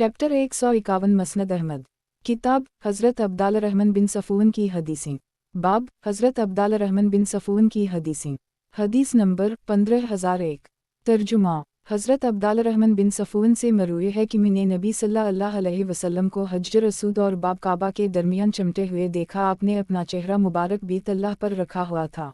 Chapter 151 मसनद Ahmad. किताब हज़रत अब्दाल रहमान बिन सफ़ून की हदीसें। बाब हज़रत अब्दाल रहमान बिन सफ़ून की हदीसें। हदीस नंबर 15001। तर्जुमा। हज़रत अब्दाल रहमान बिन सफ़ून से मरूए है कि मैंने नबी सल्लल्लाहु अलैहि वसल्लम को हज्र रसूद और बाब काबा के दरमियान चमटे हुए देखा। आपने अपना चेहरा मुबारक बीत अल्लाह पर रखा हुआ था।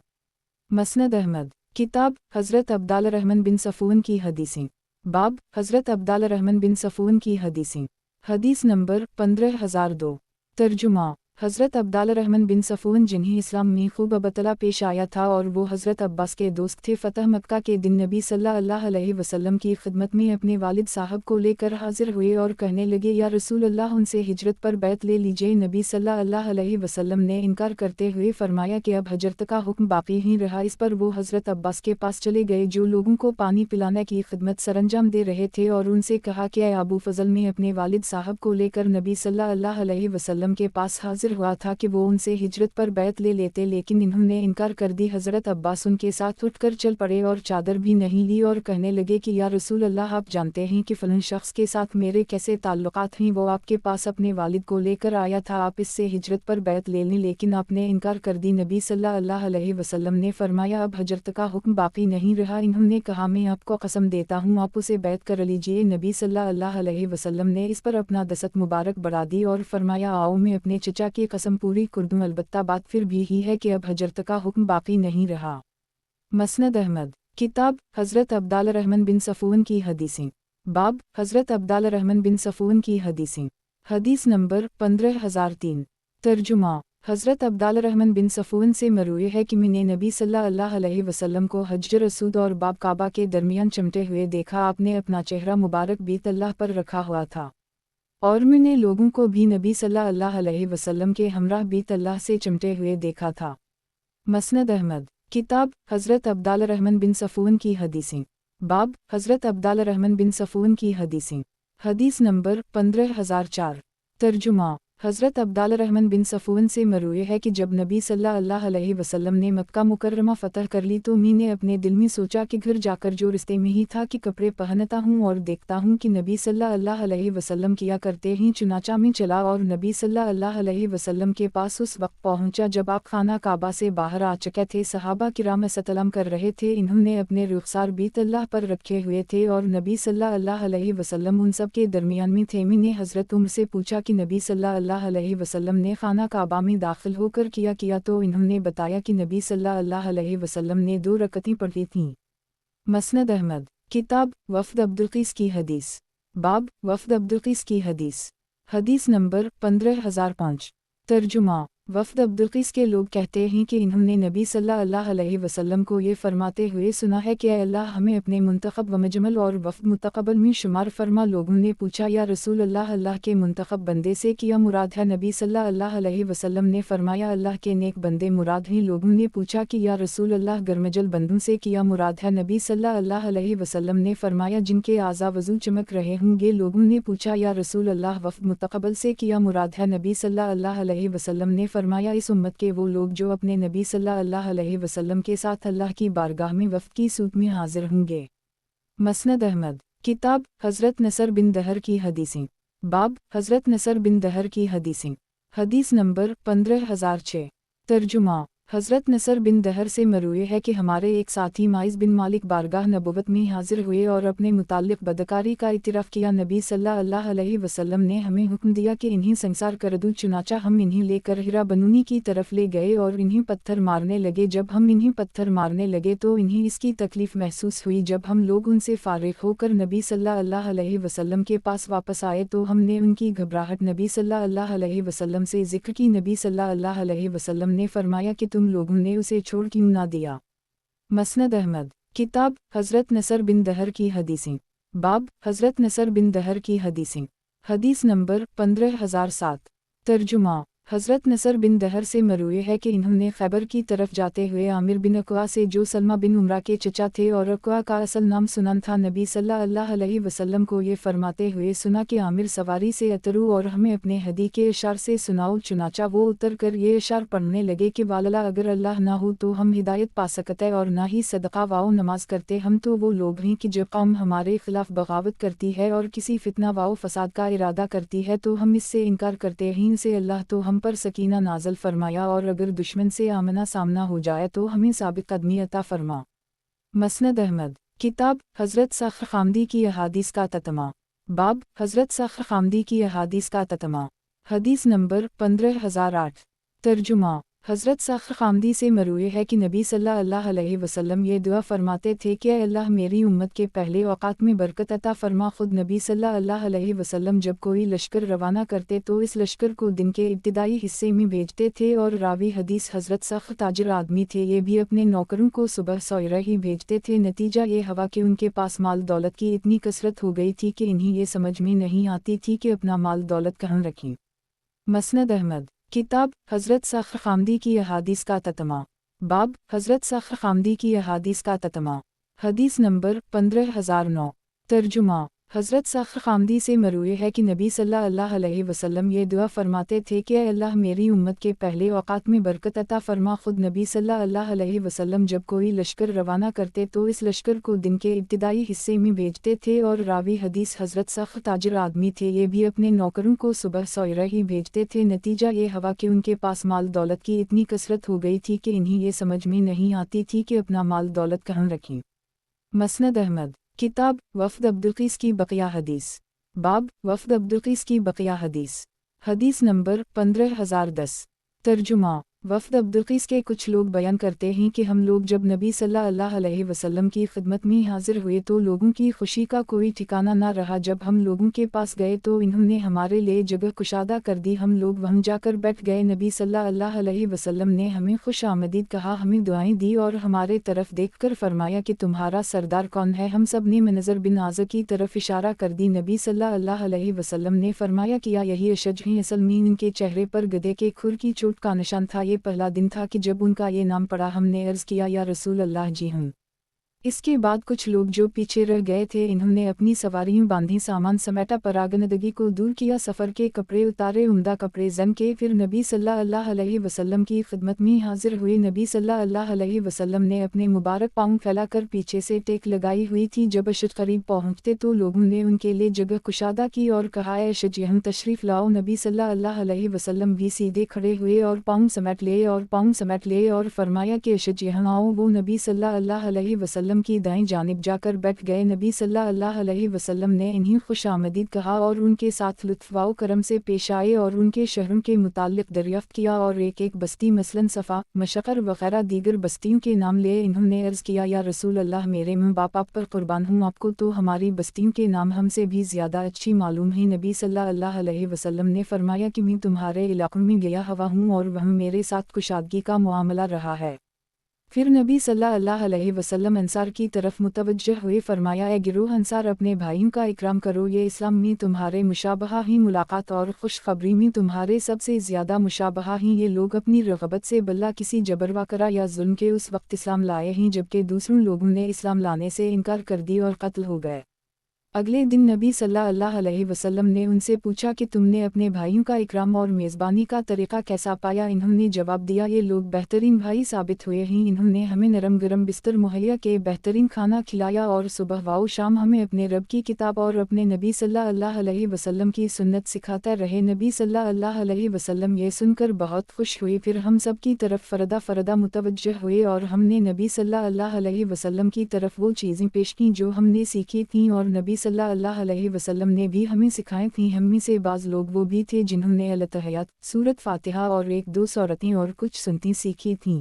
मसनद अहमद। किताब हज़रत अब्दाल रहमान बिन सफ़ून की हदीसें। बाब हज़रत अब्दाल रहमान बिन सफ़ून की हदीसें। हदीस नंबर 15002। तर्जुमा। हज़रत अब्दाल रहमान बिन सफ़ून जिन्हें इस्लाम में खूब अबतला पेश आया था और वो हज़रत अब्बास के दोस्त थे, फ़तह मक्का के दिन नबी सल्लल्लाहु अलैहि वसल्लम की खिदमत में अपने वालिद साहब को लेकर हाजिर हुए और कहने लगे, या रसूल अल्लाह, उनसे हिजरत पर बैत ले लीजिए। नबी सल्लल्लाहु अलैहि वसल्लम ने इनकार करते हुए फरमाया कि अब हजरत का हुक्म बाकी ही रहा। इस पर वो हज़रत अब्बास के पास चले गए जो लोगों को पानी पिलाने की खिदमत सरंजाम दे रहे थे, और उनसे कहा कि अबू फजल में अपने वालिद साहब को लेकर नबी सल्लल्लाहु अलैहि वसल्लम के पास हाजिर हुआ था कि वो उनसे हिजरत पर बैत ले लेते, लेकिन इन्होंने इनकार कर दी। हज़रत अब्बास उनके साथ उठकर चल पड़े और चादर भी नहीं ली और कहने लगे कि या रसूल अल्लाह, आप जानते हैं कि फ़लन शख्स के साथ मेरे कैसे ताल्लुकात हैं। वो आपके पास अपने वालिद को लेकर आया था, आप इससे हिजरत पर बैत ले लें, लेकिन आपने इनकार कर दी। नबी सल्लल्लाहु अलैहि वसल्लम ने फरमाया, अब हजरत का हुक्म बाकी नहीं रहा। इन्होंने कहा, मैं आपको कसम देता हूँ, आप उसे बैत कर लीजिए। नबी सल्लल्लाहु अलैहि वसल्लम ने इस पर अपना दस्त मुबारक बढ़ा दी और फरमाया, आओ मैं अपने चचा की कसम पूरी कर दूं, अलबत्ता बात फिर भी ही है कि अब हजरत का हुक्म बाकी नहीं रहा। मसनद अहमद। किताब हज़रत अब्दाल रहमान बिन सफ़ून की हदीसें। बाब हज़रत अब्दाल रहमान बिन सफ़ून की हदीसें। हदीस नंबर 15003। तर्जुमा। हज़रत अब्दाल रहमान बिन सफ़ून से मरूए है कि मैंने नबी सल्लल्लाहु अलैहि वसल्लम को हज्र रसूद और बाब काबा के दरमियान चमटे हुए देखा। आपने अपना चेहरा मुबारक बीत अल्लाह पर रखा हुआ था, और मैंने लोगों को भी नबी सल्लल्लाहु अलैहि वसल्लम के हमराह बीत अल्लाह से चमटे हुए देखा था। मसनद अहमद। किताब हज़रत अब्दाल रहमान बिन सफ़ून की हदीसें। बाब हज़रत अब्दाल रहमान बिन सफ़ून की हदीसें। हदीस नंबर 15004। तर्जुमा। हज़रत अब्दाल रहमान बिन सफ़ून से मरूए है कि जब नबी सल्लल्लाहु अलैहि वसल्लम ने मक्का मुकर्रमा फ़तह कर ली तो मैंने अपने दिल में सोचा कि घर जाकर जो रिश्ते में ही था कि कपड़े पहनता हूँ और देखता हूँ कि नबी सल्लल्लाहु अलैहि वसल्लम किया करते ही। चुनाचा में चला और नबी सल्लल्लाहु अलैहि वसल्लम के पास उस वक्त पहुँचा जब आप खाना काबा से बाहर आ चुके थे। सहाबा किराम सलाम कर रहे थे, इन्होंने अपने रुखसार बीत अल्लाह पर रखे हुए थे और नबी सल्लल्लाहु अलैहि वसल्लम उन सब के दरमियान में थे। मैंने हज़रत उम्र से पूछा कि नबी सल्लल्लाहु अलैहि वसल्लम ने खाना काबा में दाखिल होकर किया तो इन्होंने बताया कि नबी सल्लल्लाहु अलैहि वसल्लम ने 2 रकअतें पढ़ी थीं। मसनद अहमद। किताब वफ़द अब्दुल्क़ीस की हदीस। बाब वफ़द अब्दुल्क़ीस की हदीस। हदीस नंबर 15005। तर्जुमा। वफ़द अब्दुल्क़ीस के लोग कहते हैं कि इन्होंने नबी सल्लल्लाहु अलैहि वसल्लम को ये फरमाते हुए सुना है कि अल्लाह हमें अपने मुंतखब व मजमल और वफ़द मुतक़ब्बल में शुमार फरमा। लोगों ने पूछा, या रसूल अल्लाह, अल्लाह के मुंतखब बंदे से क्या मुराद है? नबी सल्लल्लाहु अलैहि वसल्लम ने फरमाया, अल्लाह के नेक बंदे मुराद हैं। लोगों ने पूछा कि या रसूल अल्लाह, गरमजल बंदों से क्या मुराद है? नबी सल्लल्लाहु अलैहि वसल्लम ने फरमाया, जिनके आज़ा वज़ू चमक रहे होंगे। लोगों ने पूछा, या रसूल अल्लाह, वफ़द मुतक़ब्बल से क्या मुराद है? नबी सल्लल्लाहु अलैहि वसल्लम ने फरमाया, इस उम्मत के वो लोग जो अपने नबी सल्लल्लाहु अलैहि वसल्लम के साथ अल्लाह की बारगाह में वफ़द की सूरत में हाजिर होंगे। मसनद अहमद। किताब हज़रत नसर बिन दहर की हदीसें। बाब हज़रत नसर बिन दहर की हदीसें। हदीस नंबर 15006। तर्जुमा। हज़रत नसर बिन दहर से मरूए है कि हमारे एक साथी माइज़ बिन मालिक बारगाह नबुवत में हाजिर हुए और अपने मुताल्लिक़ बदकारी का इतिराफ़ किया। नबी सल्लल्लाहु अलैहि वसल्लम ने हमें हुक्म दिया कि इन्हें संसार कर दूँ। चुनाचा हम इन्हें लेकर हिरा बनूनी की तरफ ले गए और इन्हें पत्थर मारने लगे। जब हम इन्हें पत्थर मारने लगे तो इन्हें इसकी तकलीफ़ महसूस हुई। जब हम लोग उनसे फ़ारिग़ होकर नबी सल्लल्लाहु अलैहि वसल्लम के पास वापस आए तो हमने उनकी घबराहट नबी सल्लल्लाहु अलैहि वसल्लम से ज़िक्र की। नबी सल्लल्लाहु अलैहि वसल्लम ने फरमाया कि तुम लोगों ने उसे छोड़ क्यों ना दिया? मसनद अहमद। किताब हज़रत नसर बिन दहर की हदीसें। बाब हज़रत नसर बिन दहर की हदीसें। हदीस नंबर 15007। तर्जुमा। हज़रत नसर बिन दहर से मरूए है कि इन्होंने खैबर की तरफ जाते हुए आमिर बिन अक़वा से जो सलमा बिन उमरा के चचा थे और अक़वा का असल नाम सुनन था, नबी सल्लल्लाहु अलैहि वसल्लम को ये फरमाते हुए सुना कि आमिर सवारी से उतरू और हमें अपने हदी के इशार से सुनाओ। चुनाचा वो उतर कर ये इशार पढ़ने लगे कि वालला अगर अल्लाह ना हो तो हम हिदायत पा सकते और ना ही सदका वाओ नमाज करते, हम तो वो लोग हैं कि जो कौम हमारे खिलाफ बगावत करती है और किसी फितना वाओ फसाद का इरादा करती है तो हम इससे इनकार करते हैं। इनसे अल्लाह तो हम पर सकीना नाजल फरमाया और अगर दुश्मन से आमना सामना हो जाए तो हमें साबित कदमी अता फरमा। मसनद अहमद किताब हज़रत सख्र खामदी की अहादीस का ततमा। बाब हज़रत सख्र खामदी की अहादीस का ततमा। हदीस नंबर 15008। तर्जुमा हज़रत सख्र खामदी से मरूए है कि नबी सल्लल्लाहु अलैहि वसल्लम ये दुआ फरमाते थे कि अल्लाह मेरी उम्मत के पहले औकात में बरकत अता फरमा। खुद नबी सल्लल्लाहु अलैहि वसल्लम जब कोई लश्कर रवाना करते तो इस लश्कर को दिन के इब्तिदाई हिस्से में भेजते थे और रावी हदीस हज़रत सख्र ताजिर आदमी थे, ये भी अपने नौकरों को सुबह सवेरे ही भेजते थे। नतीजा ये हवा कि उनके पास माल दौलत की इतनी कसरत हो गई थी कि इन्हें ये समझ में नहीं आती थी कि अपना माल दौलत कहाँ रखें। मसनद अहमद किताब हज़रत सख्र खामदी की अहादीस का ततमा। बाब हज़रत सख्र खामदी की अहादीस का ततमा। हदीस नंबर 15009। तर्जुमा हज़रत सख्र खामदी से मरूए है कि नबी सल्लल्लाहु अलैहि वसल्लम ये दुआ फरमाते थे कि अल्लाह मेरी उम्मत के पहले औकात में बरकत अता फरमा। खुद नबी सल्लल्लाहु अलैहि वसल्लम जब कोई लश्कर रवाना करते तो इस लश्कर को दिन के इब्तिदाई हिस्से में भेजते थे और रावी हदीस हज़रत सख्र ताजिर आदमी थे, ये भी अपने नौकरों को सुबह सवेरे ही भेजते थे। नतीजा ये हवा कि उनके पास माल दौलत की इतनी कसरत हो गई थी कि इन्हें ये समझ में नहीं आती थी कि अपना माल दौलत कहाँ रखें। मसनद अहमद किताब वफ़द अब्दुलक़ीस की बक़िया हदीस। बाब वफ़द अब्दुलक़ीस की बक़िया हदीस। हदीस नंबर 15010। तर्जुमा वफ़द अब्दुलक़ीस के कुछ लोग बयान करते हैं कि हम लोग जब नबी सल्लल्लाहु अलैहि वसल्लम की खिदमत में हाजिर हुए तो लोगों की खुशी का कोई ठिकाना ना रहा। जब हम लोगों के पास गए तो इन्होंने हमारे लिए जगह कुशादा कर दी, हम लोग वहाँ जाकर बैठ गए। नबी सल्लल्लाहु अलैहि वसल्लम ने हमें खुश आमदीद कहा, हमें दुआएं दी और हमारे तरफ देखकर फरमाया कि तुम्हारा सरदार कौन है। हम सब ने मनज़र बिन आज़ की तरफ इशारा कर दी। नबी सल्लल्लाहु अलैहि वसल्लम ने फरमाया किया यही अशज हैं। असल में इनके चेहरे पर गधे के खुर की चोट का निशान था। ये पहला दिन था कि जब उनका ये नाम पड़ा। हमने अर्ज़ किया या रसूल अल्लाह जी हम। इसके बाद कुछ लोग जो पीछे रह गए थे इन्होंने अपनी सवारियां बांधी, सामान समेटा, परागंदगी को दूर किया, सफ़र के कपड़े उतारे, उम्दा कपड़े जन के, फिर नबी सल्लल्लाहु अलैहि वसल्लम की खिदमत में हाजिर हुए। नबी सल्लल्लाहु अलैहि वसल्लम ने अपने मुबारक पाँव फैलाकर पीछे से टेक लगाई हुई थी। जब अशज करीब पहुँचते तो लोगों ने उनके लिए जगह कुशादा की और कहा अशज यहाँ तशरीफ़ लाओ। नबी सल्लल्लाहु अलैहि वसल्लम भी सीधे खड़े हुए और पाँव समेट लिए और फरमाया कि अशज यहाँ आओ। वो नबी सल्लल्लाहु अलैहि वसल्लम की दाएं जानिब जाकर बैठ गए। नबी सल्लल्लाहु अलैहि वसल्लम ने इन्हें खुश आमदीद कहा और उनके साथ लुत्फ़ करम से पेश आए और उनके शहरों के मुताल्लिक़ दरियाफ़्त किया और एक एक बस्ती मसलन सफ़ा, मशक़र वग़ैरह दीगर बस्तियों के नाम लिए। इन्होंने अर्ज़ किया या रसूल अल्लाह मेरे माँ बाप आप पर कुर्बान हूँ, आपको तो हमारी बस्तियों के नाम हमसे भी ज़्यादा अच्छी मालूम है। नबी सल्लल्लाहु अलैहि वसल्लम ने फरमाया कि मैं तुम्हारे इलाक़ों में गया हवा हूँ और वह मेरे साथ कुशादगी का मुआमला रहा है। फिर नबी सल्लल्लाहु अलैहि वसल्लम अंसार की तरफ मुतवज्जह हुए, फरमाया ए गिरोह अंसार अपने भाइयों का इकराम करो, ये इस्लाम में तुम्हारे मुशाबहा ही मुलाकात और खुशखबरी में तुम्हारे सबसे ज़्यादा मुशाबहा ही। ये लोग अपनी रग़बत से बल्ला किसी जबर वकरा या जुल्म के उस वक्त इस्लाम लाए हैं जबकि दूसरों लोगों ने इस्लाम लाने से इनकार कर दी और कत्ल हो गए। अगले दिन नबी सल्लल्लाहु अलैहि वसल्लम ने उनसे पूछा कि तुमने अपने भाइयों का इकराम और मेज़बानी का तरीक़ा कैसा पाया। इन्होंने जवाब दिया ये लोग बेहतरीन भाई साबित हुए हैं। इन्होंने हमें नरम गरम बिस्तर मुहैया के, बेहतरीन खाना खिलाया और सुबह व शाम हमें अपने रब की किताब और अपने नबी सल्लल्लाहु अलैहि वसल्लम की सुन्नत सिखाते रहे। नबी सल्लल्लाहु अलैहि वसल्लम ये सुनकर बहुत खुश हुए। फिर हम सब की तरफ फ़रदा मुतवज्जह हुए और हमने नबी सल्लल्लाहु अलैहि वसल्लम की तरफ वो चीज़ें पेश की जो हमने सीखी थीं और नबी सल्लल्लाहु अलैहि वसल्लम ने भी हमें सिखाई थीं। हम में से बाज़ लोग वो भी थे जिन्होंने अल-तहय्यात, सूरत फ़ातिहा और एक दो सूरतें और कुछ सुन्नतें सीखी थीं।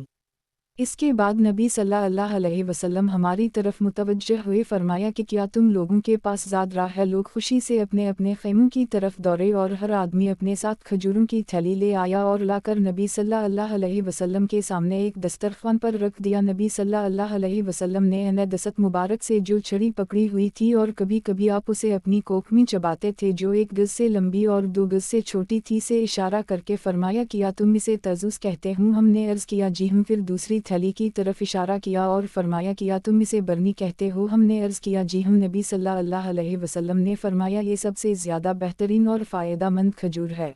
اس کے بعد نبی صلی اللہ علیہ وسلم ہماری طرف متوجہ ہوئے، فرمایا کہ کیا تم لوگوں کے پاس زاد راہ ہے؟ لوگ خوشی سے اپنے اپنے خیموں کی طرف دوڑے اور ہر آدمی اپنے ساتھ کھجوروں کی تھیلی لے آیا اور لا کر نبی صلی اللہ علیہ وسلم کے سامنے ایک دسترخوان پر رکھ دیا۔ نبی صلی اللہ علیہ وسلم نے انہیں دست مبارک سے جو چھڑی پکڑی ہوئی تھی اور کبھی کبھی آپ اسے اپنی کوکھ میں چباتے تھے جو 1 گز سے لمبی اور 2 گز سے چھوٹی تھی، سے اشارہ کر کے فرمایا کیا تم اسے ترزوز کہتے ہو؟ ہم نے عرض کیا جی ہم۔ پھر دوسری تھیلی کی طرف اشارہ کیا اور فرمایا کیا تم اسے برنی کہتے ہو؟ ہم نے عرض کیا جی ہم۔ نبی صلی اللہ علیہ وسلم نے فرمایا یہ سب سے زیادہ بہترین اور فائدہ مند کھجور ہے۔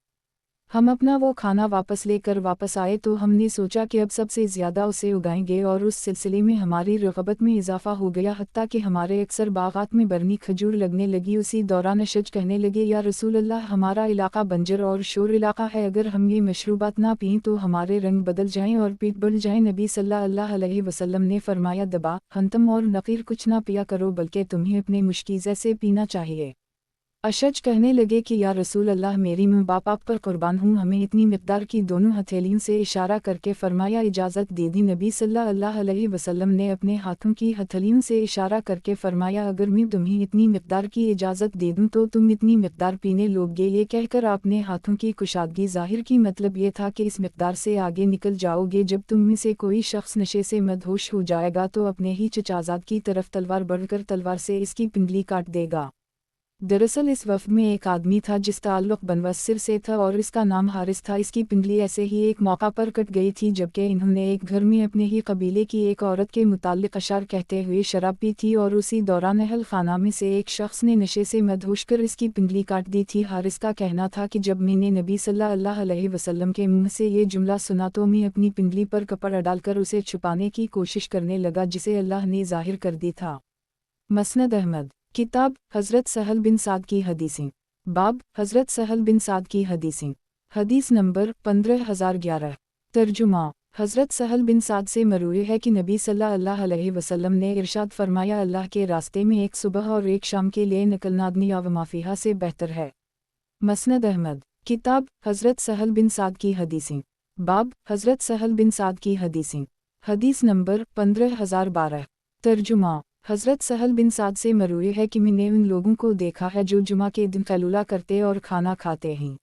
ہم اپنا وہ کھانا واپس لے کر واپس آئے تو ہم نے سوچا کہ اب سب سے زیادہ اسے اگائیں گے، اور اس سلسلے میں ہماری رغبت میں اضافہ ہو گیا، حتیٰ کہ ہمارے اکثر باغات میں برنی کھجور لگنے لگی۔ اسی دوران اشج کہنے لگے یا رسول اللہ ہمارا علاقہ بنجر اور شور علاقہ ہے، اگر ہم یہ مشروبات نہ پئیں تو ہمارے رنگ بدل جائیں اور پیٹ بڑھ جائیں۔ نبی صلی اللہ علیہ وسلم نے فرمایا دبا، حنتم اور نقیر کچھ نہ پیا کرو بلکہ تمہیں اپنے مشکیزے سے پینا چاہیے۔ اشج کہنے لگے کہ یا رسول اللہ میری ماں باپ آپ پر قربان ہوں، ہمیں اتنی مقدار کی دونوں ہتھیلیوں سے اشارہ کر کے فرمایا اجازت دے دی۔ نبی صلی اللہ علیہ وسلم نے اپنے ہاتھوں کی ہتھیلیوں سے اشارہ کر کے فرمایا اگر میں تمہیں اتنی مقدار کی اجازت دے دوں تو تم اتنی مقدار پینے لوگے؟ یہ کہہ کر آپ نے ہاتھوں کی کشادگی ظاہر کی، مطلب یہ تھا کہ اس مقدار سے آگے نکل جاؤ گے۔ جب تم میں سے کوئی شخص نشے سے مدہوش ہو جائے گا تو اپنے ہی چچازاد کی طرف تلوار بڑھ کر تلوار سے اس کی پنڈلی کاٹ دے گا۔ دراصل اس وفد میں ایک آدمی تھا جس تعلق بنوسر سے تھا اور اس کا نام حارث تھا۔ اس کی پنڈلی ایسے ہی ایک موقع پر کٹ گئی تھی جبکہ انہوں نے ایک گھر میں اپنے ہی قبیلے کی ایک عورت کے متعلق اشعار کہتے ہوئے شراب پی تھی، اور اسی دوران اہل خانہ میں سے ایک شخص نے نشے سے مدہوش کر اس کی پنڈلی کاٹ دی تھی۔ حارث کا کہنا تھا کہ جب میں نے نبی صلی اللہ علیہ وسلم کے منہ سے یہ جملہ سنا تو میں اپنی پنڈلی پر کپڑا ڈال کر اسے چھپانے کی کوشش کرنے لگا جسے اللہ نے ظاہر کر دی تھا۔ مسند احمد کتاب حضرت سہل بن سعد کی حدیثیں، باب حضرت سہل بن سعد کی حدیثیں، حدیث نمبر 15011۔ ترجمہ حضرت سہل بن سعد سے مروی ہے کہ نبی صلی اللہ علیہ وسلم نے ارشاد فرمایا اللہ کے راستے میں ایک صبح اور ایک شام کے لیے نکلنا دنیا و ما فیہا سے بہتر ہے۔ مسند احمد کتاب حضرت سہل بن سعد کی حدیثیں، باب حضرت سہل بن سعد کی حدیثیں، حدیث نمبر 15012۔ ترجمہ حضرت سہل بن سعد سے مروی ہے کہ میں نے ان لوگوں کو دیکھا ہے جو جمعہ کے دن قیلولہ کرتے اور کھانا کھاتے ہیں۔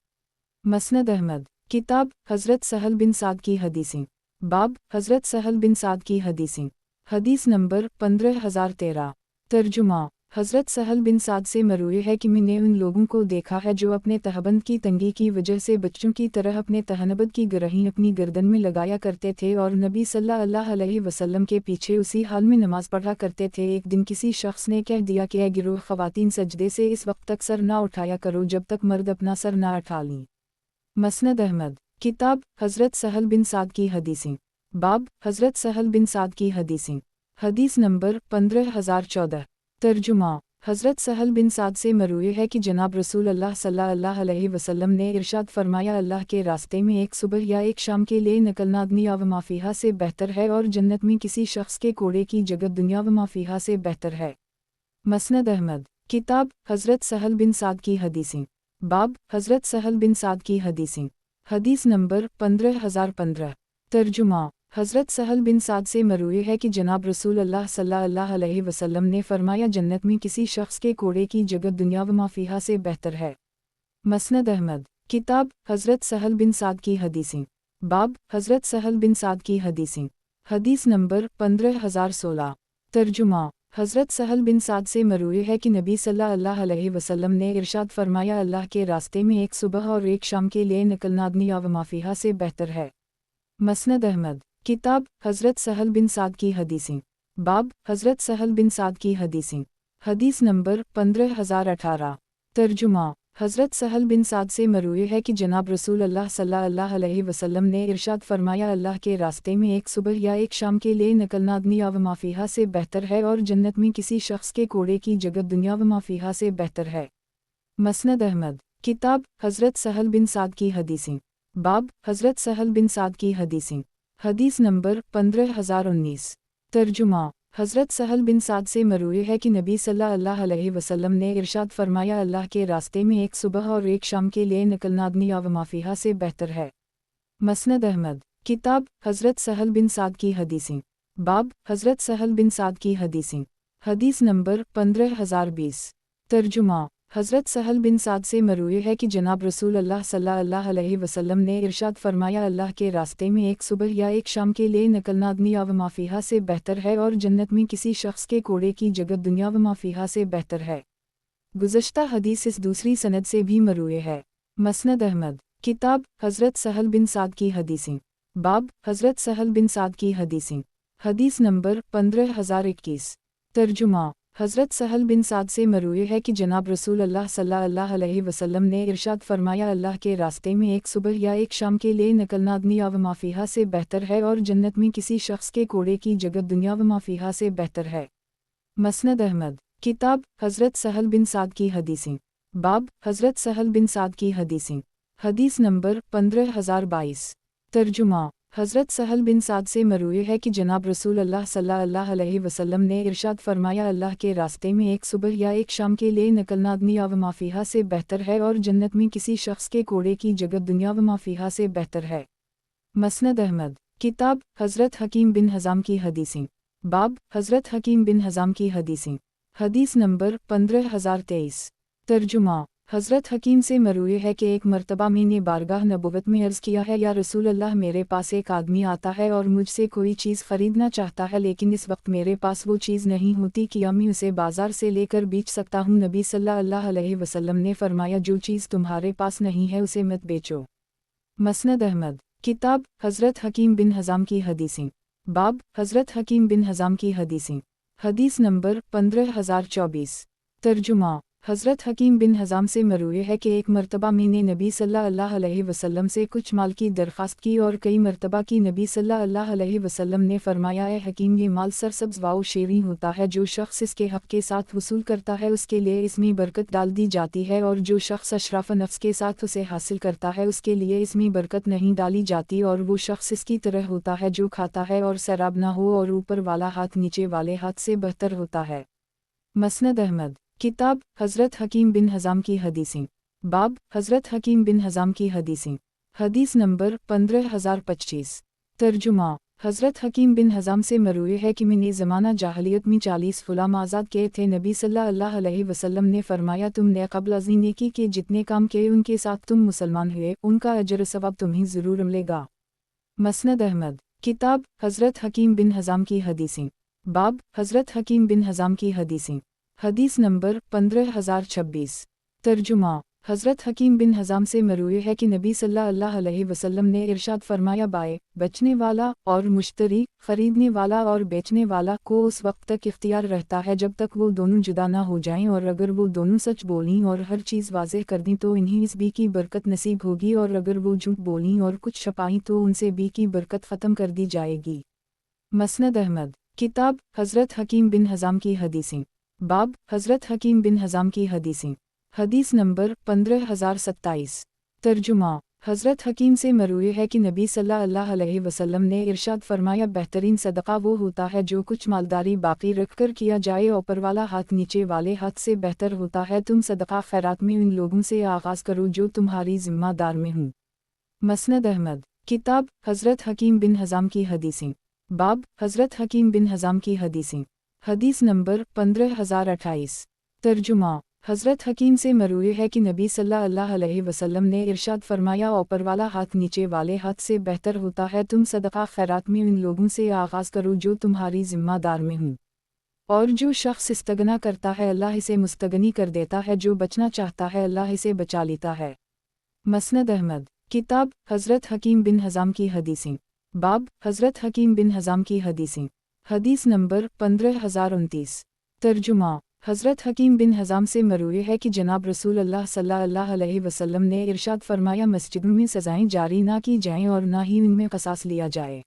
مسند احمد کتاب حضرت سہل بن سعد کی حدیثیں، باب حضرت سہل بن سعد کی حدیثیں، حدیث نمبر 15013۔ ترجمہ حضرت سہل بن سعد سے مروی ہے کہ میں نے ان لوگوں کو دیکھا ہے جو اپنے تہبند کی تنگی کی وجہ سے بچوں کی طرح اپنے تہنبد کی گرہیں اپنی گردن میں لگایا کرتے تھے اور نبی صلی اللہ علیہ وسلم کے پیچھے اسی حال میں نماز پڑھا کرتے تھے۔ ایک دن کسی شخص نے کہہ دیا کہ اے گروہ خواتین سجدے سے اس وقت تک سر نہ اٹھایا کرو جب تک مرد اپنا سر نہ اٹھا لیں۔ مسند احمد کتاب حضرت سہل بن سعد کی حدیثیں، باب حضرت سہل بن سعد کی حدیثیں، حدیث نمبر 15014۔ ترجمہ حضرت سہل بن سعد سے مروی ہے کہ جناب رسول اللہ صلی اللہ علیہ وسلم نے ارشاد فرمایا اللہ کے راستے میں ایک صبح یا ایک شام کے لیے نکلنا دنیا و ما فیہا سے بہتر ہے، اور جنت میں کسی شخص کے کوڑے کی جگہ دنیا و ما فیہا سے بہتر ہے۔ مسند احمد کتاب حضرت سہل بن سعد کی حدیثیں، باب حضرت سہل بن سعد کی حدیثیں، حدیث نمبر 15015۔ ترجمہ حضرت سہل بن سعد سے مروی ہے کہ جناب رسول اللہ صلی اللہ علیہ وسلم نے فرمایا جنت میں کسی شخص کے کوڑے کی جگہ دنیا و ما فیہا سے بہتر ہے۔ مسند احمد کتاب حضرت سہل بن سعد کی حدیثیں، باب حضرت سہل بن سعد کی حدیثیں، حدیث نمبر 15016۔ ترجمہ حضرت سہل بن سعد سے مروی ہے کہ نبی صلی اللہ علیہ وسلم نے ارشاد فرمایا اللہ کے راستے میں ایک صبح اور ایک شام کے لیے نکلنا دنیا و ما فیہا سے بہتر ہے۔ مسند احمد کتاب حضرت سہل بن سعد کی حدیثیں، باب حضرت سہل بن سعد کی حدیثیں، حدیث نمبر 15018۔ ترجمہ حضرت سہل بن سعد سے مروی ہے کہ جناب رسول اللہ صلی اللہ علیہ وسلم نے ارشاد فرمایا اللہ کے راستے میں ایک صبح یا ایک شام کے لیے نکلنا دنیا و ما فیہا سے بہتر ہے، اور جنت میں کسی شخص کے کوڑے کی جگہ دنیا و ما فیہا سے بہتر ہے۔ مسند احمد کتاب حضرت سہل بن سعد کی حدیثیں، باب حضرت سہل بن سعد کی حدیثیں، حدیث نمبر 15019۔ ترجمہ حضرت سہل بن سعد سے مروی ہے کہ نبی صلی اللہ علیہ وسلم نے ارشاد فرمایا اللہ کے راستے میں ایک صبح اور ایک شام کے لیے نکلنا دنیا و ما فیہا سے بہتر ہے۔ مسند احمد किताब हज़रत सहल बिन साद की हदीसें। बाब हज़रत सहल बिन साद की हदीसें। हदीस नंबर 15020। तर्जुमा हज़रत सहल बिन साद से मरूए है कि जनाब रसूल अल्लाह सल्लल्लाहु अलैहि वसल्लम ने इरशाद फरमाया, अल्लाह के रास्ते में एक सुबह या एक शाम के लिए निकलना दुनिया व माफिहा से बेहतर है और जन्नत में किसी शख्स के कोड़े की जगह दुनिया व माफिहा से बेहतर है। गुज़श्ता हदीस इस दूसरी सनद से भी मरूए है। मसनद अहमद। किताब हज़रत सहल बिन साद की हदीसें। बाब हज़रत सहल बिन साद की हदीसें। हदीस नंबर 15021। तर्जुमा हज़रत सहल बिन साद से मरूए है कि जनाब रसूल अल्लाह सल्लल्लाहु अलैहि वसल्लम ने इरशाद फरमाया, अल्लाह के रास्ते में एक सुबह या एक शाम के लिए निकलना दुनिया व माफिहा से बेहतर है और जन्नत में किसी शख्स के कोड़े की जगह दुनिया व माफिहा से बेहतर है। मसनद अहमद। किताब हज़रत सहल बिन साद की हदीसें। बाब हज़रत सहल बिन साद की हदीसें। हदीस नंबर 15022। तर्जुमा हज़रत सहल बिन साद से मरूए है कि जनाब रसूल अल्लाह सल्लल्लाहु अलैहि वसल्लम ने इरशाद फरमाया, अल्लाह के रास्ते में एक सुबह या एक शाम के लिए निकलना दुनिया व माफिहा से बेहतर है और जन्नत में किसी शख्स के कोड़े की जगह दुनिया व माफिहा से बेहतर है। मसनद अहमद। किताब हज़रत हकीम बिन हज़ाम की हदीसें। बाब हज़रत हकीम बिन हज़ाम की हदीसें। हदीस नंबर 15023। तर्जुमा हज़रत हकीम से मरूए है कि एक मर्तबा मैंने बारगाह नबुवत में अर्ज़ किया है, या रसूल अल्लाह, मेरे पास एक आदमी आता है और मुझसे कोई चीज़ ख़रीदना चाहता है, लेकिन इस वक्त मेरे पास वो चीज़ नहीं होती कि मैं उसे बाज़ार से लेकर बेच सकता हूँ। नबी सल्लल्लाहु अलैहि वसल्लम ने फरमाया, जो चीज़ तुम्हारे पास नहीं है उसे मत बेचो। मसनद अहमद। किताब हज़रत हकीम बिन हज़ाम की हदीसें। बाब हज़रत हकीम बिन हज़ाम की हदीसें। हदीस नंबर 15024। तर्जुमा हज़रत हकीम बिन हज़ाम से मरूए है कि एक मर्तबा मैंने नबी सल्लल्लाहु अलैहि वसल्लम से कुछ माल की दरख्वास्त की और कई मर्तबा की नबी सल्लल्लाहु अलैहि वसल्लम ने फरमाया, ए हकीम, ये माल सरसब्ज़ वाओ शेरी होता है, जो शख्स इसके हक़ के साथ वसूल करता है उसके लिए इसमें बरकत डाल दी जाती है, और जो शख्स अशराफ नफ्स के साथ उसे हासिल करता है उसके लिए इसमें बरकत नहीं डाली जाती, और वो शख्स इसकी तरह होता है जो खाता है और सैराब ना हो और ऊपर वाला हाथ नीचे वाले हाथ से बेहतर होता है। मसनद अहमद। किताब हज़रत हकीम बिन हज़ाम की हदीसें। बाब हज़रत हकीम बिन हज़ाम की हदीसें। हदीस नंबर 15025। तर्जुमा हज़रत हकीम बिन हज़ाम से मरूए है कि मैंने ज़माना जाहलियत में 40 ग़ुलाम आज़ाद किए थे। नबी सल्लल्लाहु अलैहि वसल्लम ने फरमाया, तुमने क़ब्ल अज़ीने की के जितने काम किए उनके साथ तुम मुसलमान हुए, उनका अजर सवाब तुम्हें ज़रूर मिलेगा। मसनद अहमद। किताब हज़रत हकीम बिन हज़ाम की हदीसें। बाब हज़रत हकीम बिन हज़ाम की हदीसें। हदीस नंबर 15026। तर्जुमा हज़रत हकीम बिन हज़ाम से मरूए है कि नबी सल्लल्लाहु अलैहि वसल्लम ने इरशाद फरमाया, बाय बचने वाला और मुश्तरी, ख़रीदने वाला और बेचने वाला को उस वक्त तक इख्तियार रहता है जब तक वो दोनों जुदा ना हो जाएं, और अगर वो दोनों सच बोलीं और हर चीज़ वाज़ेह कर दें तो इन्हें इस बी की बरकत नसीब होगी, और अगर वो झूठ बोलीं और कुछ छपाईं तो उनसे बी की बरकत ख़त्म कर दी जाएगी। मसनद अहमद। किताब हज़रत हकीम बिन हज़ाम की हदीसें। बाब हज़रत हकीम बिन हज़ाम की हदीसें। हदीस नंबर 15027। तर्जुमा हज़रत हकीम से मरूए है कि नबी सल्लल्लाहु अलैहि वसल्लम ने इरशाद फरमाया, बेहतरीन सदका वो होता है जो कुछ मालदारी बाकी रखकर किया जाए, ऊपर वाला हाथ नीचे वाले हाथ से बेहतर होता है। तुम सदका खैरात में उन लोगों से आगाज़ करो जो तुम्हारी ज़िम्मेदार में हूँ। मसनद अहमद। किताब हज़रत हकीम बिन हज़ाम की हदीसें। बाब हज़रत हकीम बिन हज़ाम की हदीसें। हदीस नंबर 15028। तर्जुमा हज़रत हकीम से मरूए है कि नबी सल्लल्लाहु अलैहि वसल्लम ने इरशाद फरमाया, ऊपर वाला हाथ नीचे वाले हाथ से बेहतर होता है। तुम सदका खैरात में उन लोगों से आगाज़ करो जो तुम्हारी ज़िम्मेदार में हूँ, और जो शख्स इस्तगना करता है अल्लाह इसे मुस्तगनी कर देता है, जो बचना चाहता है अल्लाह इसे बचा लेता है। मसनद अहमद। किताब हज़रत हकीम बिन हज़ाम की हदीसें। बाब हज़रत हकीम बिन हज़ाम की हदीसें। हदीस नंबर 15029। तर्जुमा हज़रत हकीम बिन हज़ाम से मरूए है कि जनाब रसूल अल्लाह सल्लल्लाहु अलैहि वसल्लम ने इरशाद फरमाया, मस्जिदों में सज़ाएं जारी ना की जाएं और ना ही उनमें क़सास लिया जाए।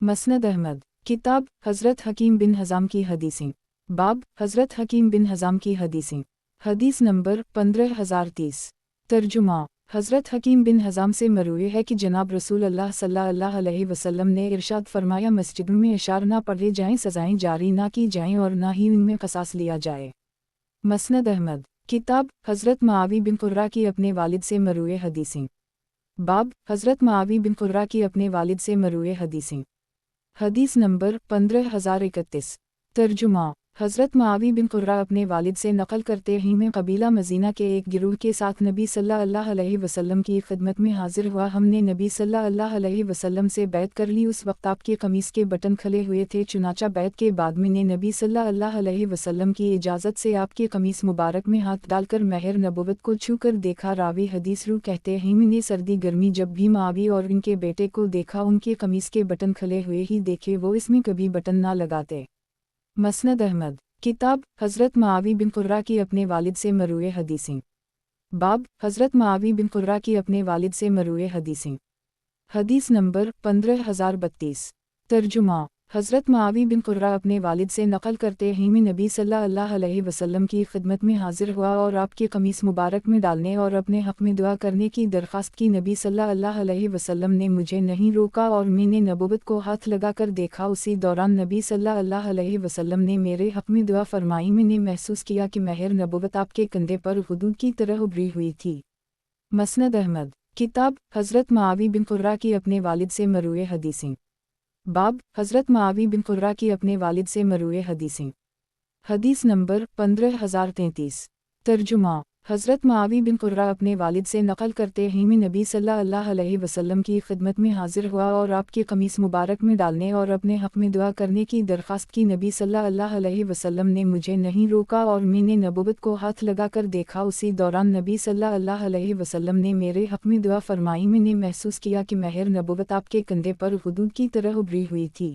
मसनद अहमद। किताब हज़रत हकीम बिन हज़ाम की हदीसें। बाब हज़रत हकीम बिन हज़ाम की हदीसें। हदीस नंबर 15030। तर्जुमा हज़रत हकीम बिन हज़ाम से मरूए है कि जनाब रसूल अल्लाह सल्लल्लाहु अलैहि वसल्लम ने इरशाद फरमाया, मस्जिदों में इशार ना पढ़े जाएं, सज़ाएं जारी ना की जाएं और ना ही उनमें क़सास लिया जाए। मसनद अहमद। किताब हज़रत मुआवी बिन क़ुर्रा की अपने वालिद से मरूए हदीसें। बाब हज़रत मुआवी बिन कुर्रा की अपने वालिद से मरूए हदीसें। हदीस नंबर 15031। तर्जुमा। हज़रत मुआवी बिन कुर्रा अपने वालिद से नक़ल करते हैं मैं कबीला मज़ीना के एक गिरोह के साथ नबी सल्लल्लाहु अलैहि वसल्लम की खिदमत में हाजिर हुआ। हमने नबी सल्लल्लाहु अलैहि वसल्लम से बैत कर ली। उस वक्त आपके कमीज़ के बटन खुले हुए थे। चुनाचा बैत के बाद मैंने नबी सल्लल्लाहु अलैहि वसल्लम की इजाज़त से आपके कमीज़ मुबारक में हाथ डालकर महर नबुवत को छू कर देखा। रावी हदीस रू कहते हैं मैंने सर्दी गर्मी जब भी मुआवी और उनके बेटे को देखा उनके कमीज़ के बटन खुले हुए ही देखे, वो इसमें कभी बटन ना लगाते। मसनद अहमद। किताब हज़रत मुआवी बिन कुर्रा की अपने वालिद से मरूए हदीसें। बाब हज़रत मुआवी बिन कुर्रा की अपने वालिद से मरूए हदीसें। हदीस नंबर 15032। तर्जुमा। हज़रत मुआवी बिन कुर्रा अपने वालिद से नक़ल करते हैं मैं नबी सल्लल्लाहु अलैहि वसल्लम की खिदमत में हाजिर हुआ और आपके कमीज़ मुबारक में डालने और अपने हक़ में दुआ करने की दरख्वास्त की। नबी सल्लल्लाहु अलैहि वसल्लम ने मुझे नहीं रोका और मैंने नबुवत को हाथ लगाकर देखा। उसी दौरान नबी सल्लल्लाहु अलैहि वसल्लम ने मेरे हक़ में दुआ फरमाई। मैंने महसूस किया कि महर नबुवत आपके कंधे पर हुदूद की तरह उभरी हुई थी। मसनद अहमद। किताब हज़रत मुआवी बिन कुर्रा की अपने वालिद से मरूए हदीसें। बाब हज़रत मुआवी बिन कुर्रा की अपने वालिद से मरूए हदीसें। हदीस नंबर 15033। तर्जुमा। हज़रत मुआवी बिन कुर्रा अपने वालिद से नक़ल करते हैं मैं नबी सल्लल्लाहु अलैहि वसल्लम की खिदमत में हाजिर हुआ और आपके कमीज़ मुबारक में डालने और अपने हक़ में दुआ करने की दरख्वास्त की। नबी सल्लल्लाहु अलैहि वसल्लम ने मुझे नहीं रोका और मैंने नबुवत को हाथ लगाकर देखा। उसी दौरान नबी सल्लल्लाहु अलैहि वसल्लम ने मेरे हक़ में दुआ फरमाई। मैंने महसूस किया कि महर नबुवत आपके कंधे पर हुदूद की तरह उभरी हुई थी।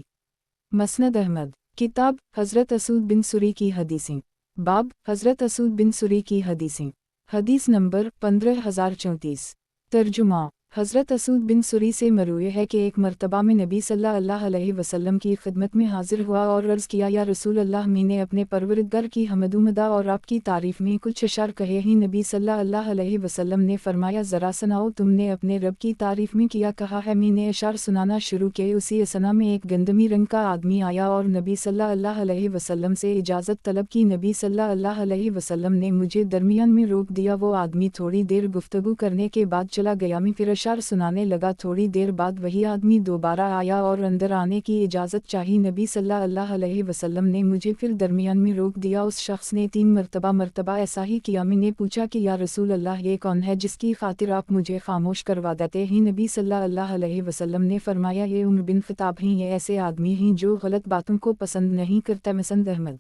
मसनद अहमद। किताब हज़रत असूद बिन सुरी की हदीसें। बाब हज़रत असूद बिन सुरी की हदीसें। हदीस नंबर 15034। तर्जुमा। हज़रत असूद बिन सुरी से मरूए है कि एक मरतबा में नबी सल्लल्लाहु अलैहि वसल्लम की खिदमत में हाजिर हुआ और अर्ज़ किया या रसूल अल्लाह मैंने अपने परवरदिगार की हमदुमदा और आपकी तारीफ़ में कुछ अशार कहे ही। नबी सल्लल्लाहु अलैहि वसल्लम ने फरमाया ज़रा सुनाओ तुमने अपने रब की तारीफ़ में किया कहा है। मैंने अशार सुनाना शुरू किए। उसी असना में एक गंदमी रंग का आदमी आया और नबी सल्लल्लाहु अलैहि वसल्लम से इजाज़त तलब की। नबी सल्लल्लाहु अलैहि वसल्लम ने मुझे दरमियान में रोक दिया। वो आदमी थोड़ी देर गुफ्तगू करने के बाद चला गया। मैं फिर अशार सुनाने लगा। थोड़ी देर बाद वही आदमी दोबारा आया और अंदर आने की इजाज़त चाही। नबी सल्लल्लाहु अलैहि वसल्लम ने मुझे फिर दरमियान में रोक दिया। उस शख्स ने 3 मरतबा ऐसा ही किया। मैंने पूछा कि या रसूल अल्लाह ये कौन है जिसकी खातिर आप मुझे खामोश करवा देते हैं। नबी सल्लल्लाहु अलैहि वसल्लम ने फरमाया ये उमर बिन ख़त्ताब हैं। ये ऐसे आदमी हैं जो गलत बातों को पसंद नहीं करता। मसनद अहमद।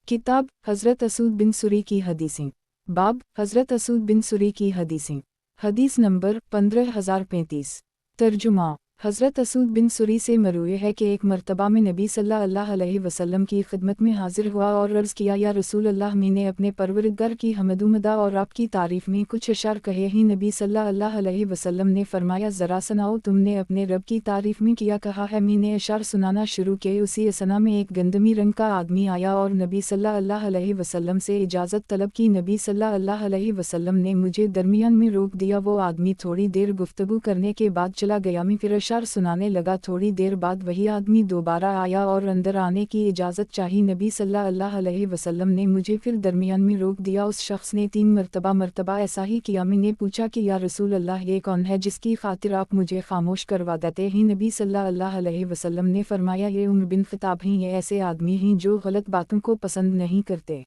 किताब हज़रत असूद बिन सुरी की हदीसें। बाब हज़रत असूद बिन सुरी की हदीसें। हदीस नंबर 15035। तर्जुमा। हज़रत असूद बिन सुरी से मरूए है कि एक मरतबा में नबी सल्लल्लाहु अलैहि वसल्लम की खिदमत में हाजिर हुआ और अर्ज़ किया या रसूल अल्लाह मैंने अपने परवरदिगार की हमदुमदा और आपकी तारीफ़ में कुछ अशार कहे ही। नबी सल्लल्लाहु अलैहि वसल्लम ने फरमाया ज़रा सुनाओ तुमने अपने रब की तारीफ़ में किया कहा है। मैंने अशार सुनाना शुरू किए। उसी असना में एक गंदमी रंग का आदमी आया और नबी सल्लल्लाहु अलैहि वसल्लम से इजाज़त तलब की। नबी सल्लल्लाहु अलैहि वसल्लम ने मुझे दरमियान में रोक दिया। वो आदमी थोड़ी देर गुफ्तगू करने के बाद चला गया। मैं फिर अशार सुनाने लगा। थोड़ी देर बाद वही आदमी दोबारा आया और अंदर आने की इजाज़त चाही। नबी सल्लल्लाहु अलैहि वसल्लम ने मुझे फिर दरमियान में रोक दिया। उस शख्स ने 3 मरतबा ऐसा ही किया। मैंने पूछा कि या रसूल अल्लाह ये कौन है जिसकी खातिर आप मुझे खामोश करवा देते हैं। नबी सल्लल्लाहु अलैहि वसल्लम ने फरमाया ये उमर बिन ख़त्ताब हैं। ये ऐसे आदमी हैं जो गलत बातों को पसंद नहीं करते।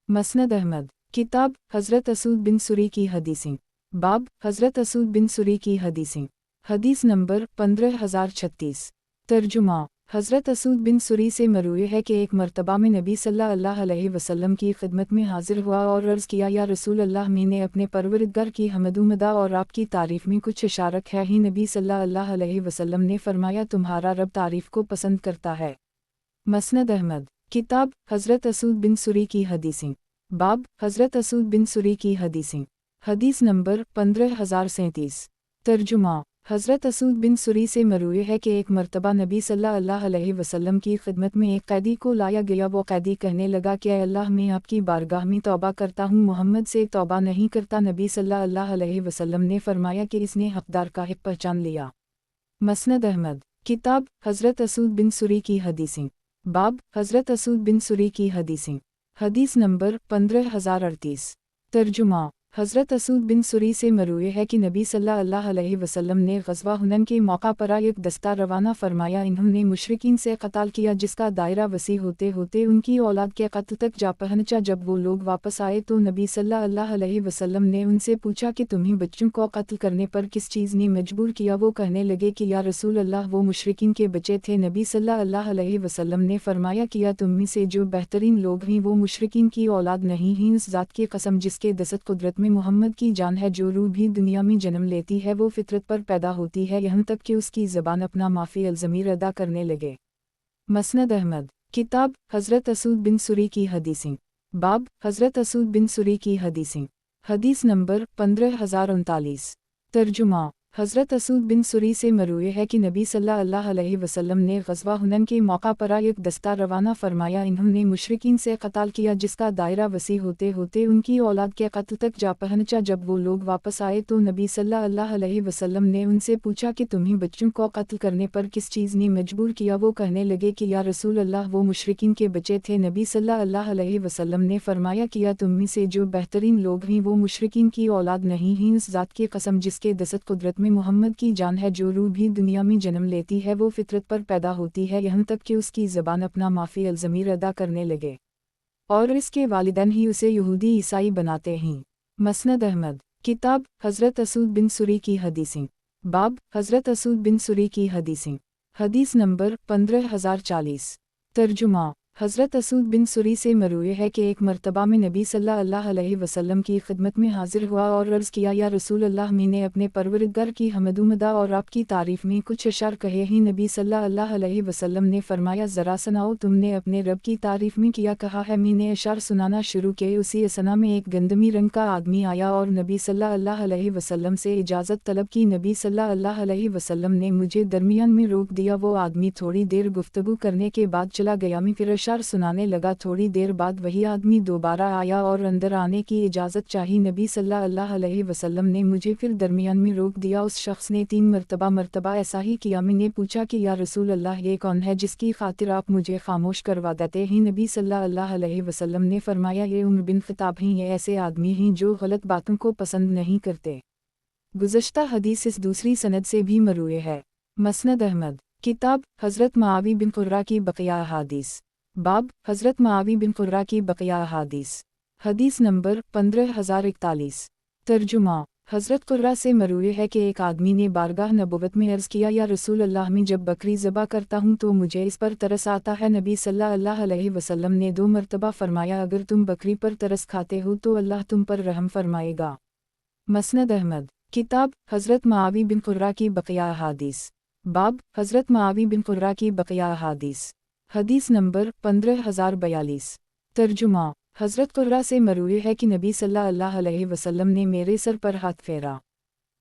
मसनद अहमद। किताब हज़रत असूद बिन सुरी की हदीसें। बाब हज़रत असूद बिन सुरी की हदीसें। हदीस नंबर 15036। तर्जुमा। हज़रत असूद बिन सुरी से मरूए है कि एक मरतबा में नबी सल्लल्लाहु अलैहि वसल्लम की खिदमत में हाजिर हुआ और अर्ज़ किया या रसूल अल्लाह मैंने अपने परवरदिगार की हमदुमदा और आपकी तारीफ़ में कुछ इशारक है ही। नबी सल्लल्लाहु अलैहि वसल्लम ने फरमाया तुम्हारा रब तारीफ़ को पसंद करता है। मसनद अहमद। किताब हज़रत असूद बिन सुरी की हदीसें। बाब हज़रत असूद बिन सुरी की हदीसें। हदीस नंबर 15037। तर्जुमा। हज़रत असूद बिन सुरी से मरूए है कि एक मरतबा नबी सल्लल्लाहु अलैहि वसल्लम की खिदमत में एक कैदी को लाया गया। वो कैदी कहने लगा कि अल्लाह मैं आपकी बारगाह में तौबा करता हूँ, मोहम्मद से तौबा नहीं करता। नबी सल्लल्लाहु अलैहि वसल्लम ने फरमाया कि इसने हक़दार का हक़ पहचान लिया। मसनद अहमद। किताब हज़रत असूद बिन सुरी की हदीसें। बाब हज़रत असूद बिन सुरी की हदीसें। हदीस नंबर 15038। तर्जुमा। हज़रत असूद बिन सुरी से मरूए है कि नबी सल्लल्लाहु अलैहि वसल्लम ने ग़ज़वा हुनैन के मौका पर एक दस्ता रवाना फरमाया। इन्होंने मुशरिकीन से क़त्ल किया जिसका दायरा वसी होते होते उनकी औलाद के क़त्ल तक जा पहुँचा। जब वो लोग वापस आए तो नबी सल्लल्लाहु अलैहि वसल्लम ने उनसे पूछा कि तुम्हें बच्चों को क़त्ल करने पर किस चीज़ ने मजबूर किया। वो कहने लगे कि या रसूल अल्लाह, वो मुशरिकीन के बच्चे थे। नबी सल्लल्लाहु अलैहि वसल्लम ने फरमाया कि या तुम में से जो बेहतरीन लोग हैं वो मुशरिकीन की औलाद नहीं हैं। उस ज़ात की कसम जिसके दस्त कुदरत में मोहम्मद की जान है, जो रूह भी दुनिया में जन्म लेती है वो फितरत पर पैदा होती है, यहाँ तक कि उसकी ज़बान अपना माफ़ी अल-ज़मीर अदा करने लगे। मसनद अहमद। किताब हज़रत असूद बिन सुरी की हदीसें। बाब हज़रत असूद बिन सुरी की हदीसें। हदीस नंबर 15039। तर्जुमा। हज़रत असूद बिन सुरी से मरूए है कि नबी सल्लल्लाहु अलैहि वसल्लम ने ग़ज़वा हुनैन के मौका पर एक दस्ता रवाना फरमाया। इन्होंने मुशरिकीन से क़त्ल किया जिसका दायरा वसी होते होते उनकी औलाद के क़त्ल तक जा पहुँचा। जब वो लोग वापस आए तो नबी सल्लल्लाहु अलैहि वसल्लम ने उनसे पूछा कि तुम्हें बच्चों को क़त्ल करने पर किस चीज़ ने मजबूर किया। वो कहने लगे कि या रसूल अल्लाह, वो मुशरिकीन के बच्चे थे। नबी सल्लल्लाहु अलैहि वसल्लम ने फरमाया कि या तुम में से जो बेहतरीन लोग हैं वो मुशरिकीन की औलाद नहीं हैं। उस ज़ात की कसम जिसके दस्त कुदरत में मोहम्मद की जान है, जो रूह भी दुनिया में जन्म लेती है वो फितरत पर पैदा होती है, यहाँ तक कि उसकी ज़बान अपना माफ़ी अल-ज़मीर अदा करने लगे और इसके वालिदैन ही उसे यहूदी ईसाई बनाते हैं। मसनद अहमद। किताब हज़रत असूद बिन सुरी की हदीसें। बाब हज़रत असूद बिन सुरी की हदीसें। हदीस नंबर 15040। तर्जुमा। हज़रत असूद बिन सुरी से मरूए है कि एक मरतबा में नबी सल्लल्लाहु अलैहि वसल्लम की खिदमत में हाजिर हुआ और अर्ज़ किया, या रसूल अल्लाह, मैंने अपने परवरदिगार की हम्दुमदा और आपकी तारीफ़ में कुछ अशार कहे हैं। नबी सल्लल्लाहु अलैहि वसल्लम ने फरमाया, ज़रा सुनाओ, तुमने अपने रब की तारीफ़ में क्या कहा है। मैंने अशार सुनाना शुरू किए। उसी असना में एक गंदमी रंग का आदमी आया और नबी सल्लल्लाहु अलैहि वसल्लम से इजाज़त तलब की। नबी सल्लल्लाहु अलैहि वसल्लम ने मुझे दरमियान में रोक दिया। वो आदमी थोड़ी देर गुफ्तगू करने के बाद चला गया। मैं फिर अशार सुनाने लगा। थोड़ी देर बाद वही आदमी दोबारा आया और अंदर आने की इजाज़त चाही। नबी सल्लल्लाहु अलैहि वसल्लम ने मुझे फिर दरमियान में रोक दिया। उस शख्स ने 3 मरतबा ऐसा ही किया। मैंने पूछा कि या रसूल अल्लाह, ये कौन है जिसकी खातिर आप मुझे खामोश करवा देते हैं। नबी सल्लल्लाहु अलैहि वसल्लम ने फरमाया, ये उमर बिन ख़त्ताब हैं। ये ऐसे आदमी हैं जो गलत बातों को पसंद नहीं करते। गुज़श्ता हदीस इस दूसरी सनद से भी मरूए है। मसनद अहमद। किताब हज़रत मुआवी बिन क़ुर्रा की बक़िया अहादीस। बाब हज़रत मुआवी बिन क़ुर्रा की बक़िया अहादीस। हदीस नंबर 15041। तर्जुमा। हज़रत क़ुर्रा से मरूए है कि एक आदमी ने बारगाह नबुवत में अर्ज़ किया, या रसूल अल्लाह, मैं जब बकरी ज़बा करता हूँ तो मुझे इस पर तरस आता है। नबी सल्लल्लाहु अलैहि वसल्लम ने 2 मरतबा फरमाया, अगर तुम बकरी पर तरस खाते हो तो अल्लाह तुम पर रहम फरमाएगा। मसनद अहमद। किताब हज़रत मुआवी बिन क़ुर्रा की बक़िया अहादीस। बाब हज़रत मुआवी बिन क़ुर्रा की बक़िया अहादीस। हदीस नंबर 15042। तर्जुमा। हज़रत क़ुर्रा से मरूए है कि नबी सल्लल्लाहु अलैहि वसल्लम ने मेरे सर पर हाथ फेरा।